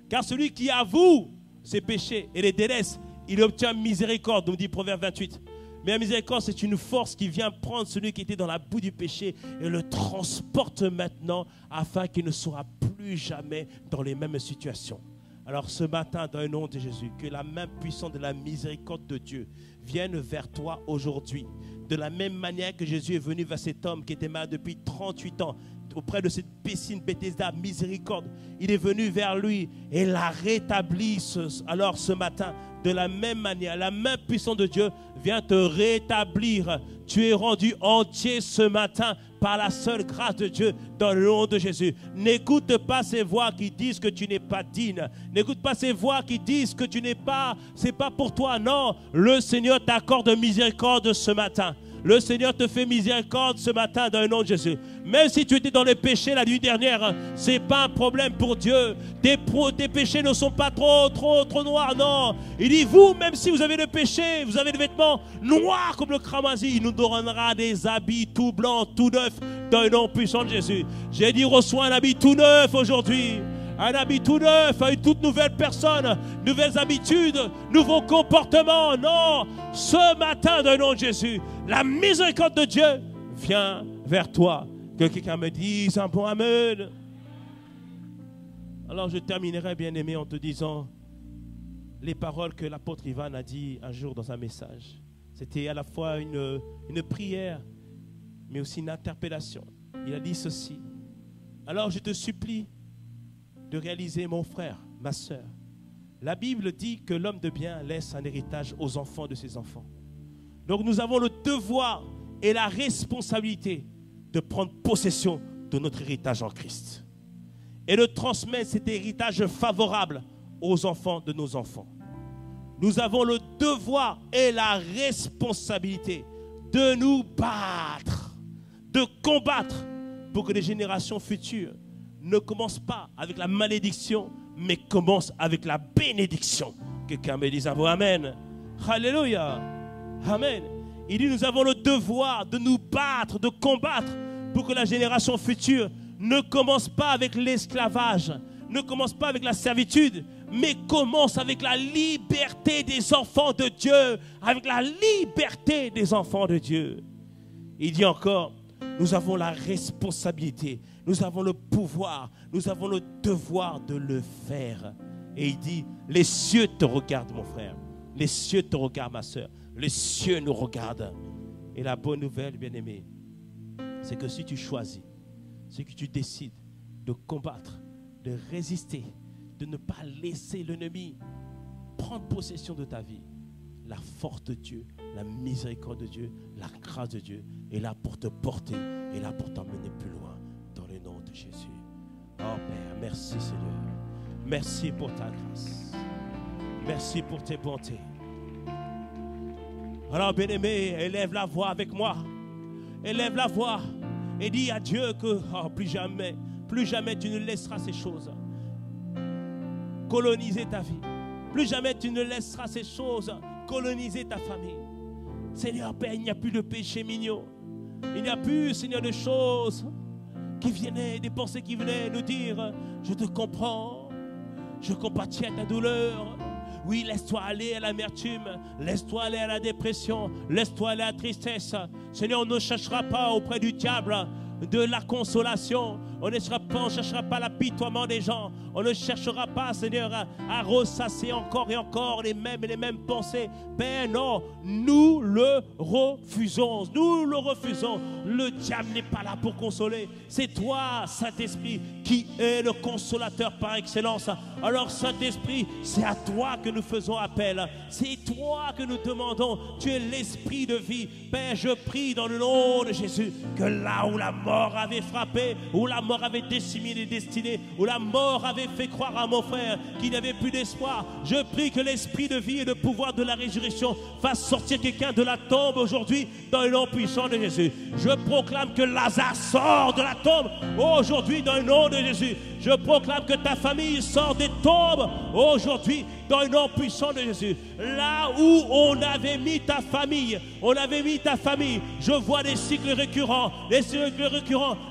Car celui qui avoue ses péchés et les délaisse, il obtient miséricorde, nous dit Proverbe 28. Mais la miséricorde, c'est une force qui vient prendre celui qui était dans la boue du péché et le transporte maintenant afin qu'il ne sera plus jamais dans les mêmes situations. Alors ce matin, dans le nom de Jésus, que la main puissante de la miséricorde de Dieu vienne vers toi aujourd'hui. De la même manière que Jésus est venu vers cet homme qui était malade depuis 38 ans, auprès de cette piscine Bethesda, miséricorde, il est venu vers lui et l'a rétabli. Alors ce matin, de la même manière, la main puissante de Dieu vient te rétablir. Tu es rendu entier ce matin par la seule grâce de Dieu dans le nom de Jésus. N'écoute pas ces voix qui disent que tu n'es pas digne. N'écoute pas ces voix qui disent que tu n'es pas, c'est pas pour toi. Non, le Seigneur t'accorde miséricorde ce matin. Le Seigneur te fait miséricorde ce matin dans le nom de Jésus. Même si tu étais dans le péché la nuit dernière, ce n'est pas un problème pour Dieu. Tes péchés ne sont pas trop noirs, non. Il dit, vous, même si vous avez le péché, vous avez des vêtements noirs comme le cramoisi, il nous donnera des habits tout blancs, tout neufs, dans le nom puissant de Jésus. J'ai dit, reçois un habit tout neuf aujourd'hui. Un habit tout neuf, une toute nouvelle personne, nouvelles habitudes, nouveaux comportements. Non, ce matin, dans le nom de Jésus, la miséricorde de Dieu vient vers toi. Que quelqu'un me dise un bon amen. Alors je terminerai, bien-aimé, en te disant les paroles que l'apôtre Ivan a dit un jour dans un message. C'était à la fois une prière, mais aussi une interpellation. Il a dit ceci. Alors je te supplie de réaliser, mon frère, ma soeur. La Bible dit que l'homme de bien laisse un héritage aux enfants de ses enfants. Donc nous avons le devoir et la responsabilité de prendre possession de notre héritage en Christ et de transmettre cet héritage favorable aux enfants de nos enfants. Nous avons le devoir et la responsabilité de nous battre, de combattre pour que les générations futures ne commencent pas avec la malédiction, mais commencent avec la bénédiction. Quelqu'un me dise un mot amen. Alléluia. Amen. Il dit, nous avons le devoir de nous battre, de combattre pour que la génération future ne commence pas avec l'esclavage, ne commence pas avec la servitude, mais commence avec la liberté des enfants de Dieu, avec la liberté des enfants de Dieu. Il dit encore, nous avons la responsabilité, nous avons le pouvoir, nous avons le devoir de le faire. Et il dit, les cieux te regardent, mon frère, les cieux te regardent, ma soeur, les cieux nous regardent. Et la bonne nouvelle, bien-aimé, c'est que si tu choisis, si tu décides de combattre, de résister, de ne pas laisser l'ennemi prendre possession de ta vie, la force de Dieu, la miséricorde de Dieu, la grâce de Dieu est là pour te porter, est là pour t'emmener plus loin dans le nom de Jésus. Oh Père, merci Seigneur. Merci pour ta grâce. Merci pour tes bontés. Alors bien-aimé, élève la voix avec moi. Élève la voix et dis à Dieu que plus jamais tu ne laisseras ces choses coloniser ta vie. Plus jamais tu ne laisseras ces choses coloniser ta famille. Seigneur Père, il n'y a plus de péché mignon. Il n'y a plus, Seigneur, de choses qui venaient, des pensées qui venaient nous dire, je te comprends, je compatis à ta douleur. Oui, laisse-toi aller à l'amertume, laisse-toi aller à la dépression, laisse-toi aller à la tristesse. Seigneur, on ne cherchera pas auprès du diable de la consolation. On ne cherchera pas l'apitoiement des gens. On ne cherchera pas, Seigneur, à ressasser encore et encore les mêmes pensées. Père, non, nous le refusons. Nous le refusons. Le diable n'est pas là pour consoler. C'est toi, Saint-Esprit, qui est le consolateur par excellence. Alors, Saint-Esprit, c'est à toi que nous faisons appel. C'est toi que nous demandons. Tu es l'Esprit de vie. Père, je prie dans le nom de Jésus que là où la mort avait frappé, où la mort avait décimé les destinées, où la mort avait fait croire à mon frère qu'il n'y avait plus d'espoir, je prie que l'esprit de vie et le pouvoir de la résurrection fasse sortir quelqu'un de la tombe aujourd'hui dans le nom puissant de Jésus. Je proclame que Lazare sort de la tombe aujourd'hui dans le nom de Jésus. Je proclame que ta famille sort des tombes aujourd'hui dans le nom puissant de Jésus. Là où on avait mis ta famille, je vois des cycles récurrents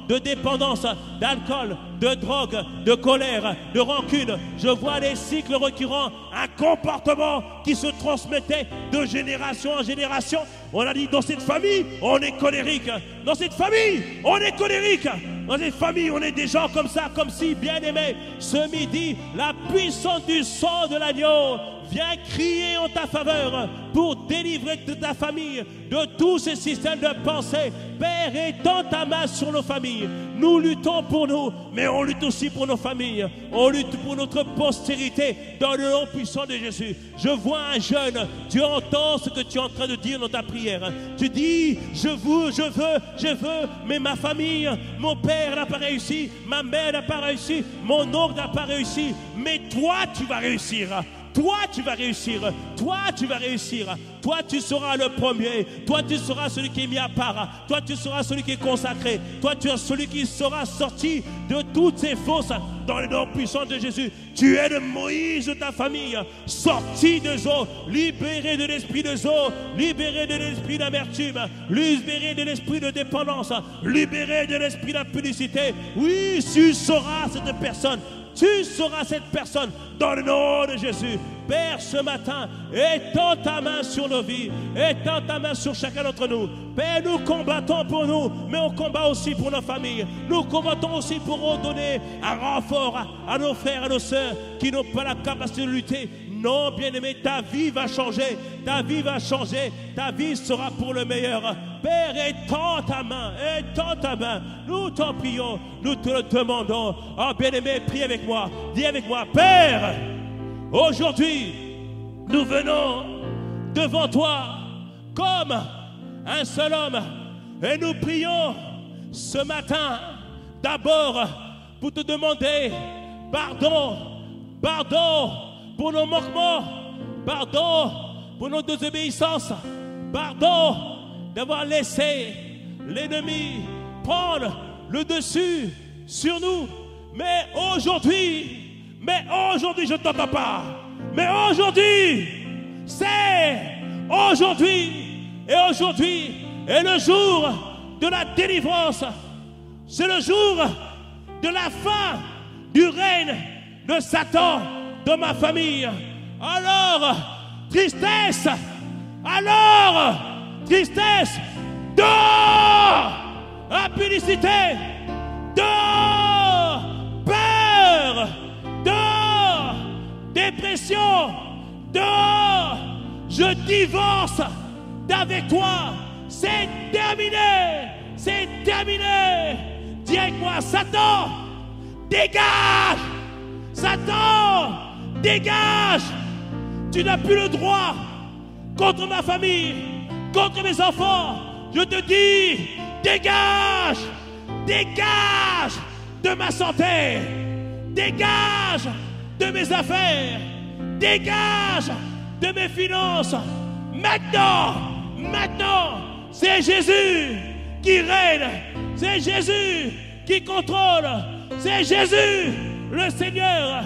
de dépendance, d'alcool, de drogue, de colère, de rancune. Je vois des cycles récurrents, un comportement qui se transmettait de génération en génération. On a dit dans cette famille, on est colérique. Dans cette famille, on est colérique. Dans cette famille, on est des gens comme ça, comme si, bien aimés. Ce midi, la puissance du sang de l'agneau vient crier en ta faveur pour délivrer de ta famille de tous ces systèmes de pensée. Père, étends ta main sur nos familles. Nous luttons pour nous, mais on lutte aussi pour nos familles. On lutte pour notre postérité dans le nom puissant de Jésus. Je vois un jeune, tu entends ce que tu es en train de dire dans ta prière. Tu dis, je veux, mais ma famille, mon père n'a pas réussi, ma mère n'a pas réussi, mon oncle n'a pas réussi, mais toi tu vas réussir. Toi, tu vas réussir. Toi, tu vas réussir. Toi, tu seras le premier. Toi, tu seras celui qui est mis à part. Toi, tu seras celui qui est consacré. Toi, tu es celui qui sera sorti de toutes ces fosses dans le nom puissant de Jésus. Tu es le Moïse de ta famille, sorti de Zo, libéré de l'esprit de Zo, libéré de l'esprit d'amertume, libéré de l'esprit de dépendance, libéré de l'esprit d'impudicité. Oui, tu seras cette personne. Tu seras cette personne dans le nom de Jésus. Père, ce matin, étends ta main sur nos vies, étends ta main sur chacun d'entre nous. Père, nous combattons pour nous, mais on combat aussi pour nos familles. Nous combattons aussi pour donner un renfort à nos frères et à nos sœurs qui n'ont pas la capacité de lutter. Non, bien-aimé, ta vie va changer, ta vie va changer, ta vie sera pour le meilleur. Père, étends ta main, nous t'en prions, nous te le demandons. Oh, bien-aimé, prie avec moi, dis avec moi, Père, aujourd'hui, nous venons devant toi comme un seul homme et nous prions ce matin d'abord pour te demander pardon pour nos manquements, pardon pour nos désobéissances, pardon d'avoir laissé l'ennemi prendre le dessus sur nous. Mais aujourd'hui, je ne t'entends pas. Mais aujourd'hui, aujourd'hui est le jour de la délivrance. C'est le jour de la fin du règne de Satan dans ma famille. Alors, tristesse, dehors, impudicité, dehors, peur, dehors, dépression, dehors, je divorce d'avec toi. C'est terminé, c'est terminé. Dis avec moi, Satan, dégage, Satan, dégage. Tu n'as plus le droit contre ma famille, contre mes enfants. Je te dis, dégage, dégage de ma santé, dégage de mes affaires, dégage de mes finances. Maintenant, c'est Jésus qui règne, c'est Jésus qui contrôle, c'est Jésus le Seigneur,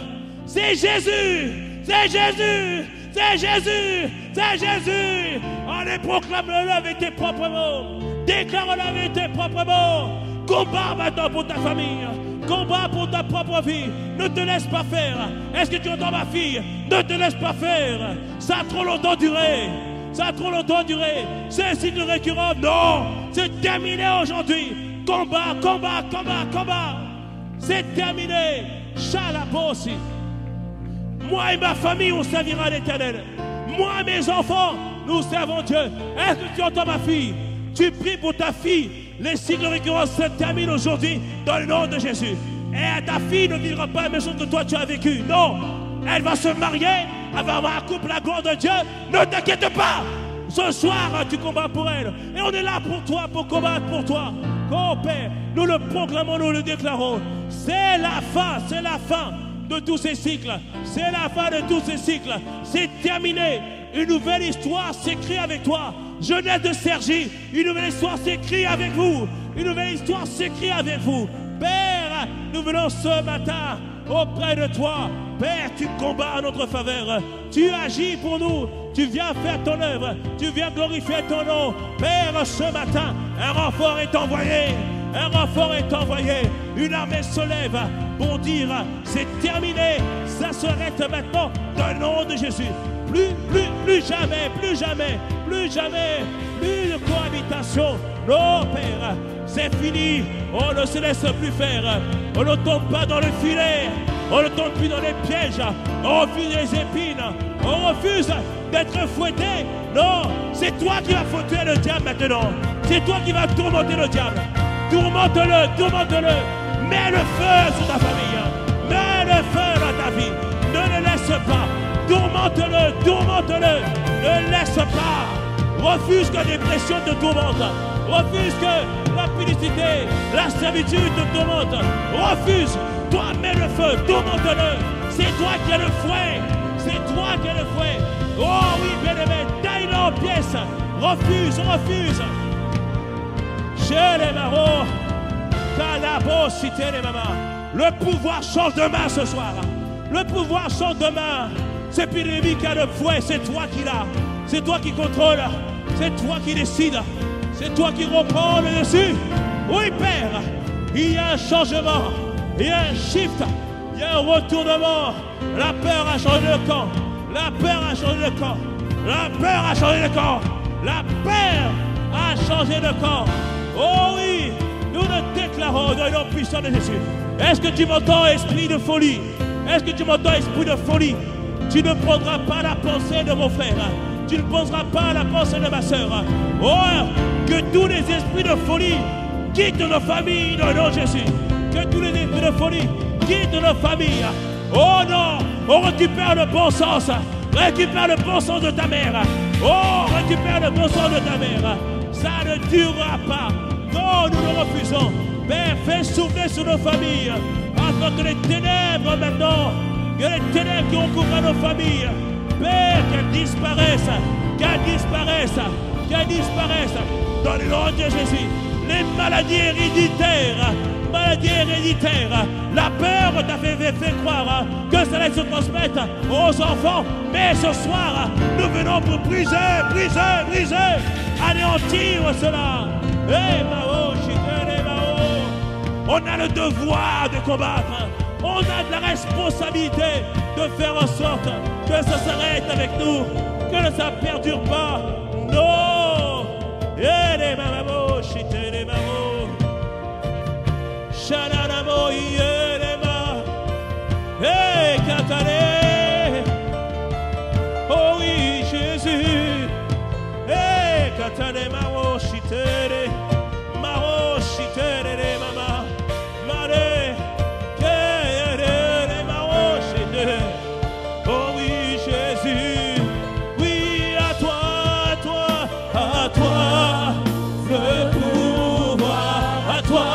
c'est Jésus, c'est Jésus, c'est Jésus, c'est Jésus. Allez, proclame-le avec tes propres mots, déclare-le avec tes propres mots. Combat maintenant pour ta famille, combat pour ta propre vie. Ne te laisse pas faire. Est-ce que tu entends, ma fille? Ne te laisse pas faire. Ça a trop longtemps duré. Ça a trop longtemps duré. C'est un cycle récurrent. Non, c'est terminé aujourd'hui. Combat, combat, combat, combat. C'est terminé. Chalabosi. Moi et ma famille, on servira l'Éternel. Moi et mes enfants, nous servons Dieu. Est-ce que tu entends, ma fille? Tu pries pour ta fille. Les cycles récurrents se terminent aujourd'hui dans le nom de Jésus. Et ta fille ne vivra pas la même chose que toi tu as vécu. Non, elle va se marier, elle va avoir un couple à la gloire de Dieu. Ne t'inquiète pas. Ce soir, tu combats pour elle. Et on est là pour toi, pour combattre pour toi. Oh Père, nous le proclamons, nous le déclarons. C'est la fin de tous ces cycles. C'est la fin de tous ces cycles. C'est terminé. Une nouvelle histoire s'écrit avec toi. Jeunesse de Cergy, une nouvelle histoire s'écrit avec vous. Une nouvelle histoire s'écrit avec vous. Père, nous venons ce matin auprès de toi. Père, tu combats en notre faveur. Tu agis pour nous. Tu viens faire ton œuvre. Tu viens glorifier ton nom. Père, ce matin, un renfort est envoyé. Un renfort est envoyé. Une armée se lève pour dire, c'est terminé. Ça s'arrête maintenant dans le nom de Jésus. Plus jamais de cohabitation. Non, Père, c'est fini. On ne se laisse plus faire. On ne tombe pas dans le filet. On ne tombe plus dans les pièges. On refuse les épines. On refuse d'être fouetté. Non, c'est toi qui vas fouetter le diable maintenant. C'est toi qui vas tourmenter le diable. Tourmente-le. Mets le feu sur ta famille. Mets le feu dans ta vie. Ne le laisse pas. Tourmente-le. Ne laisse pas. Refuse que la dépression te tourmente. Refuse que la publicité, la servitude te tourmente. Refuse. Toi, mets le feu. Tourmente-le. C'est toi qui as le fouet. C'est toi Oh oui, bien-aimé, taille-le en pièces. Refuse, refuse. Chez les marauds, Calabo, cité les mamans. Le pouvoir change de main ce soir. Le pouvoir change de main. C'est plus l'ennemi qui a le fouet, c'est toi qui l'as. C'est toi qui contrôle. C'est toi qui décide. C'est toi qui reprends le dessus. Oui, Père, il y a un changement. Il y a un shift. Il y a un retournement. La peur a changé de camp. La peur a changé de camp. La peur a changé de camp. La peur a changé de camp. Oh oui, nous le déclarons dans le nom puissant de Jésus. Est-ce que tu m'entends, esprit de folie? Est-ce que tu m'entends, esprit de folie? Tu ne prendras pas la pensée de mon frère. Tu ne poseras pas la pensée de ma soeur. Oh, que tous les esprits de folie quittent nos familles dans le nom de Jésus. Que tous les esprits de folie quittent nos familles. Oh non, on récupère le bon sens. Récupère le bon sens de ta mère. Oh, récupère le bon sens de ta mère. Ça ne durera pas. Non, nous le refusons. Père, fais souffler sur nos familles. Afin que les ténèbres maintenant, que les ténèbres qui recouvrent nos familles, Père, qu'elles disparaissent, qu'elles disparaissent, qu'elles disparaissent. Dans le nom de Jésus, les maladies héréditaires, la peur t'a fait croire que ça allait se transmettre aux enfants. Mais ce soir, nous venons pour briser, anéantir cela. On a le devoir de combattre. On a de la responsabilité de faire en sorte que ça s'arrête avec nous, que ça ne perdure pas. Non. Les mamamos, les mamamos. Shananamo, yelema. Hey, Katale. Oh oui, Jésus. Hey, Katale, maro, chitere. Maro, chitere, mama. Mare. Oh oui, Jésus, oui, à toi, le pouvoir, à toi,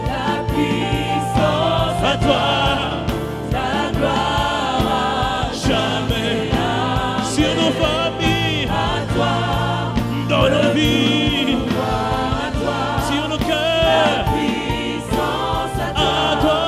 la puissance, à toi, la gloire, jamais, sur nos familles, à toi, dans nos vies, à toi, sur nos cœurs, la puissance, à toi.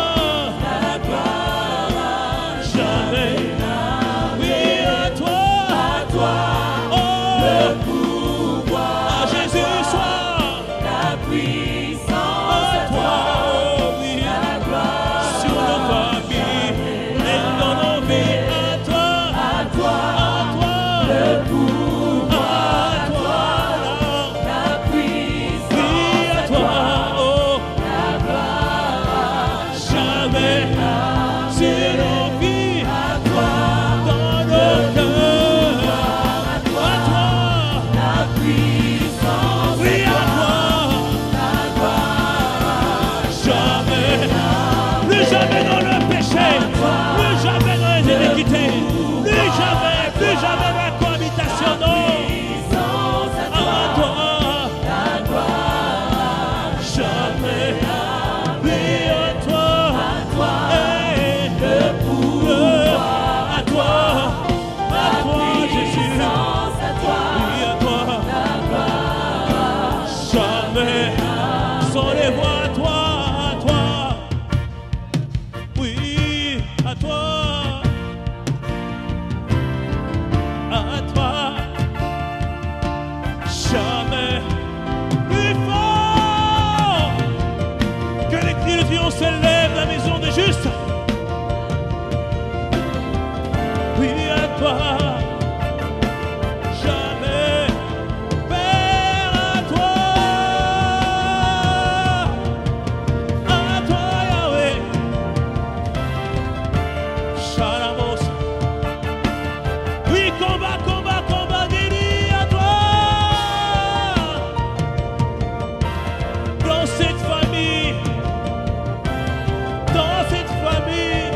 Dans cette famille,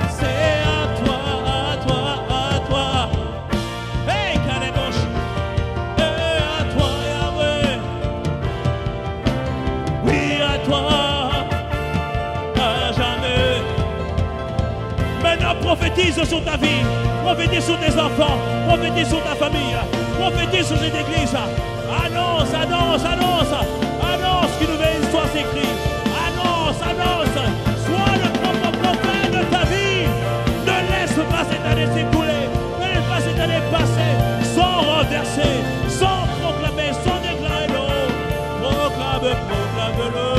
c'est à toi, prophétise sur ta vie, prophétise sur tes enfants, prophétise sur ta famille, prophétise sur cette église. Annonce, annonce, annonce, annonce qu'une nouvelle histoire s'écrit. Annonce, annonce, sois le propre prophète de ta vie. Ne laisse pas cette année s'écouler, ne laisse pas cette année passer sans renverser, sans proclamer, sans déclarer le haut. Proclame, proclame-le.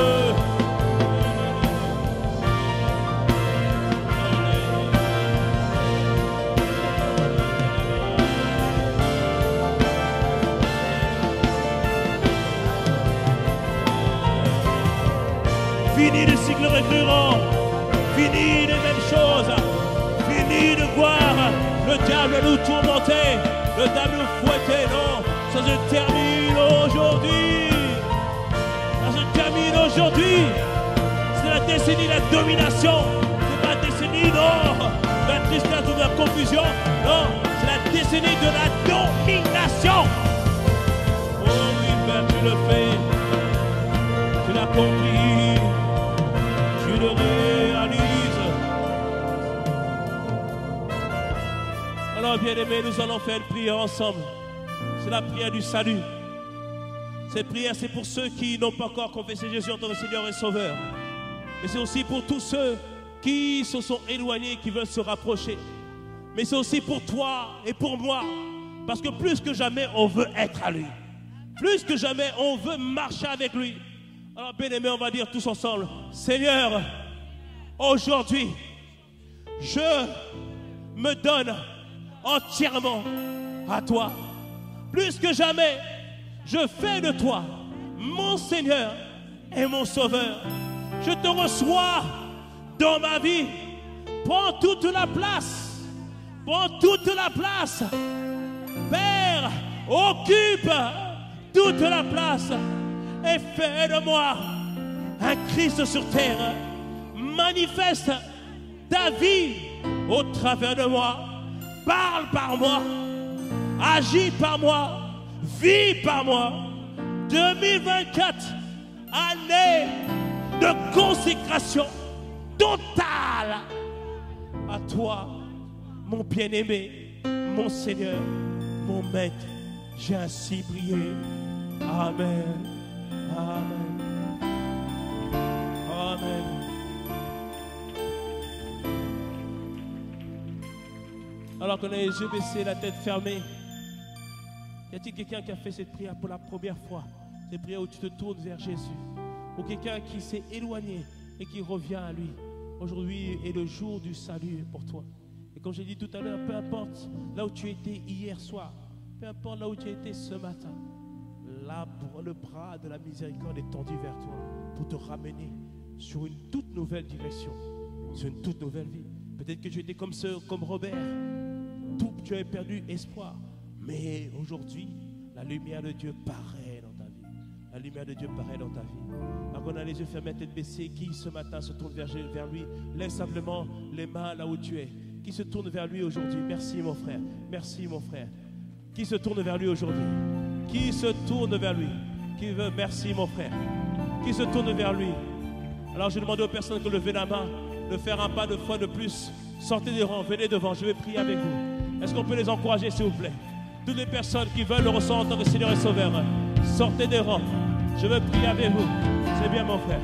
Fini le cycle récurrent, fini les mêmes choses, fini de voir le diable nous tourmenter, le diable nous fouetter. Non, ça se termine aujourd'hui. Ça se termine aujourd'hui. C'est la décennie de la domination. C'est pas la décennie, non, de la tristesse ou de la confusion. Non, c'est la décennie de la domination. Oh oui, Père, tu le fais. Tu l'as compris. Tu le réalises. Alors, bien-aimés, nous allons faire une prière ensemble. C'est la prière du salut. Cette prière, c'est pour ceux qui n'ont pas encore confessé Jésus en tant que Seigneur et Sauveur. Mais c'est aussi pour tous ceux qui se sont éloignés, qui veulent se rapprocher. Mais c'est aussi pour toi et pour moi. Parce que plus que jamais, on veut être à lui. Plus que jamais, on veut marcher avec lui. Alors, bien-aimés, on va dire tous ensemble, Seigneur, aujourd'hui, je me donne entièrement à toi. Plus que jamais, je fais de toi mon Seigneur et mon Sauveur. Je te reçois dans ma vie. Prends toute la place. Prends toute la place. Père, occupe toute la place. Et fais de moi un Christ sur terre. Manifeste ta vie au travers de moi. Parle par moi. Agis par moi. Vis par moi. 2024, année de consécration totale à toi, mon bien-aimé, mon Seigneur, mon Maître. J'ai ainsi prié. Amen. Amen. Amen. Alors qu'on a les yeux baissés, la tête fermée, y a-t-il quelqu'un qui a fait cette prière pour la première fois? Cette prière où tu te tournes vers Jésus. Ou quelqu'un qui s'est éloigné et qui revient à lui. Aujourd'hui est le jour du salut pour toi. Et comme j'ai dit tout à l'heure, peu importe là où tu étais hier soir, peu importe là où tu étais ce matin, le bras de la miséricorde est tendu vers toi pour te ramener sur une toute nouvelle direction, sur une toute nouvelle vie. Peut-être que tu étais comme Robert, tu avais perdu espoir, mais aujourd'hui, la lumière de Dieu paraît dans ta vie. La lumière de Dieu paraît dans ta vie. Alors qu'on a les yeux fermés, tête baissée, qui ce matin se tourne vers lui, lève simplement les mains là où tu es. Qui se tourne vers lui aujourd'hui? Merci mon frère, merci mon frère. Qui se tourne vers lui aujourd'hui? Qui se tourne vers lui? Qui veut? Merci mon frère. Qui se tourne vers lui? Alors je demande aux personnes de lever la main, de faire un pas de foi de plus. Sortez des rangs, venez devant, je vais prier avec vous. Est-ce qu'on peut les encourager s'il vous plaît? Toutes les personnes qui veulent le recevoir en tant que Seigneur et Sauveur, sortez des rangs, je veux prier avec vous. C'est bien mon frère.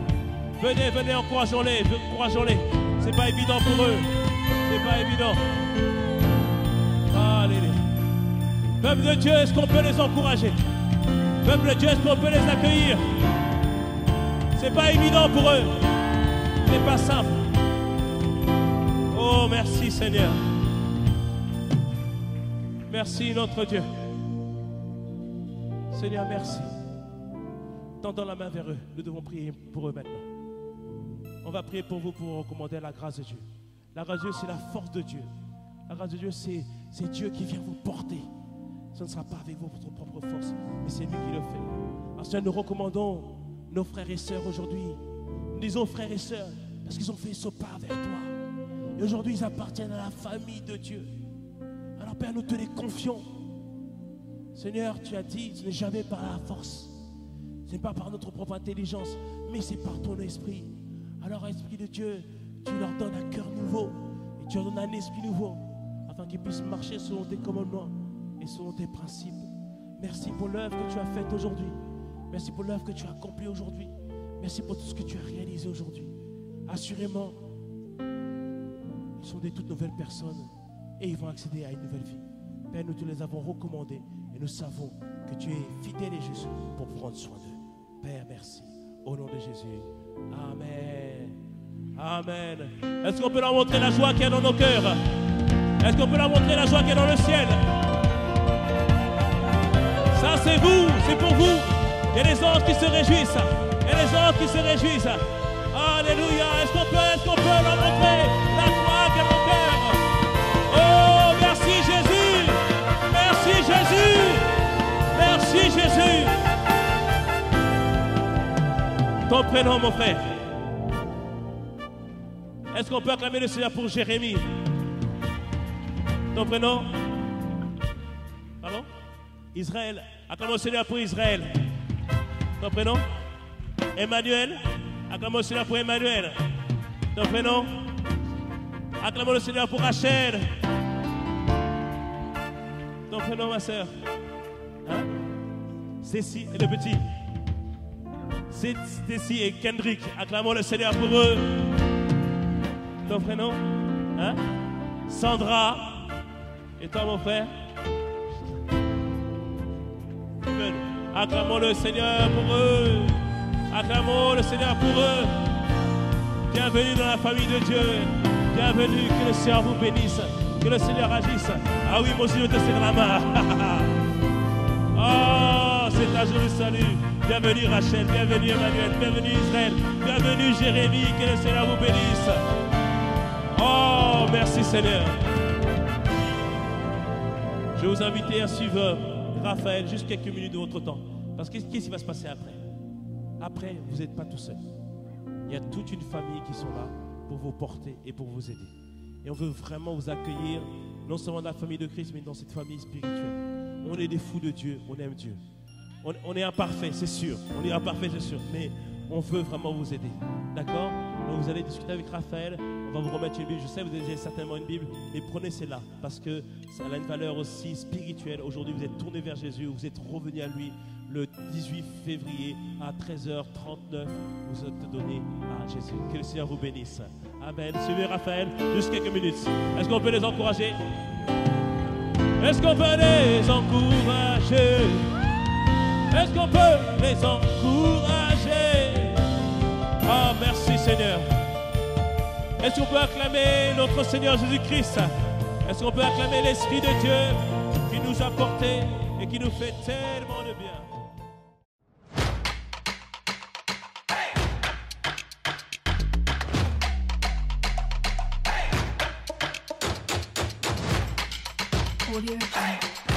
Venez, venez, encourageons-les, encourageons-les. C'est pas évident pour eux, c'est pas évident. Alléluia. Peuple de Dieu, est-ce qu'on peut les encourager? Peuple de Dieu, est-ce qu'on peut les accueillir? C'est pas évident pour eux. C'est pas simple. Oh, merci Seigneur. Merci notre Dieu. Seigneur, merci. Tendons la main vers eux. Nous devons prier pour eux maintenant. On va prier pour vous pour recommander la grâce de Dieu. La grâce de Dieu, c'est la force de Dieu. La grâce de Dieu, c'est Dieu qui vient vous porter. Ce ne sera pas avec votre propre force, mais c'est lui qui le fait. Alors, Seigneur, nous recommandons nos frères et sœurs aujourd'hui. Nous disons frères et sœurs, parce qu'ils ont fait ce pas avec toi. Et aujourd'hui, ils appartiennent à la famille de Dieu. Alors, Père, nous te les confions. Seigneur, tu as dit, ce n'est jamais par la force. Ce n'est pas par notre propre intelligence, mais c'est par ton esprit. Alors, Esprit de Dieu, tu leur donnes un cœur nouveau. Et tu leur donnes un esprit nouveau. afin qu'ils puissent marcher selon tes commandements et selon tes principes. Merci pour l'œuvre que tu as faite aujourd'hui. Merci pour l'œuvre que tu as accomplie aujourd'hui. Merci pour tout ce que tu as réalisé aujourd'hui. Assurément, ils sont des toutes nouvelles personnes et ils vont accéder à une nouvelle vie. Père, nous te les avons recommandés et nous savons que tu es fidèle et juste pour prendre soin d'eux. Père, merci. Au nom de Jésus. Amen. Amen. Est-ce qu'on peut leur montrer la joie qu'il y a dans nos cœurs? Est-ce qu'on peut leur montrer la joie qu'il y a dans le ciel? Ça, c'est vous, c'est pour vous. Il y a des anges qui se réjouissent. Il y a des anges qui se réjouissent. Alléluia. Est-ce qu'on peut leur montrer la joie qu'il y a dans nos cœurs? Oh, merci Jésus. Merci Jésus. Merci Jésus. Ton prénom, mon frère. Est-ce qu'on peut acclamer le Seigneur pour Jérémie? Ton prénom? Pardon? Israël. Acclamons le Seigneur pour Israël. Ton prénom? Emmanuel. Acclamons le Seigneur pour Emmanuel. Ton prénom? Acclamons le Seigneur pour Rachel. Ton prénom, ma soeur? Hein? Cécile, le petit. Stacy et Kendrick. Acclamons le Seigneur pour eux. Ton prénom? Hein? Sandra. Et toi, mon frère? Acclamons le Seigneur pour eux. Acclamons le Seigneur pour eux. Bienvenue dans la famille de Dieu. Bienvenue, que le Seigneur vous bénisse. Que le Seigneur agisse. Ah oui, mon Dieu, te serre la main. Oh, c'est un jour de salut. Bienvenue Rachel, bienvenue Emmanuel, bienvenue Israël, bienvenue Jérémie. Que le Seigneur vous bénisse. Oh, merci Seigneur. Je vais vous inviter à suivre Raphaël juste quelques minutes de votre temps. Parce que qu'est-ce qui va se passer après? Après, vous n'êtes pas tout seul. Il y a toute une famille qui sont là pour vous porter et pour vous aider. Et on veut vraiment vous accueillir, non seulement dans la famille de Christ, mais dans cette famille spirituelle. On est des fous de Dieu, on aime Dieu. On est imparfait, c'est sûr. On est imparfait, c'est sûr. Mais on veut vraiment vous aider. D'accord? Donc vous allez discuter avec Raphaël. On va vous remettre une Bible. Je sais que vous avez certainement une Bible. Mais prenez celle-là. Parce que ça a une valeur aussi spirituelle. Aujourd'hui, vous êtes tourné vers Jésus. Vous êtes revenu à lui. Le 18 février à 13h39, vous êtes donné à Jésus. Que le Seigneur vous bénisse. Amen. Suivez Raphaël. Juste quelques minutes. Est-ce qu'on peut les encourager? Est-ce qu'on peut les encourager? Est-ce qu'on peut les encourager? Oh, merci Seigneur. Est-ce qu'on peut acclamer notre Seigneur Jésus-Christ? Est-ce qu'on peut acclamer l'Esprit de Dieu qui nous a portés et qui nous fait tellement de bien? Audio Jungle.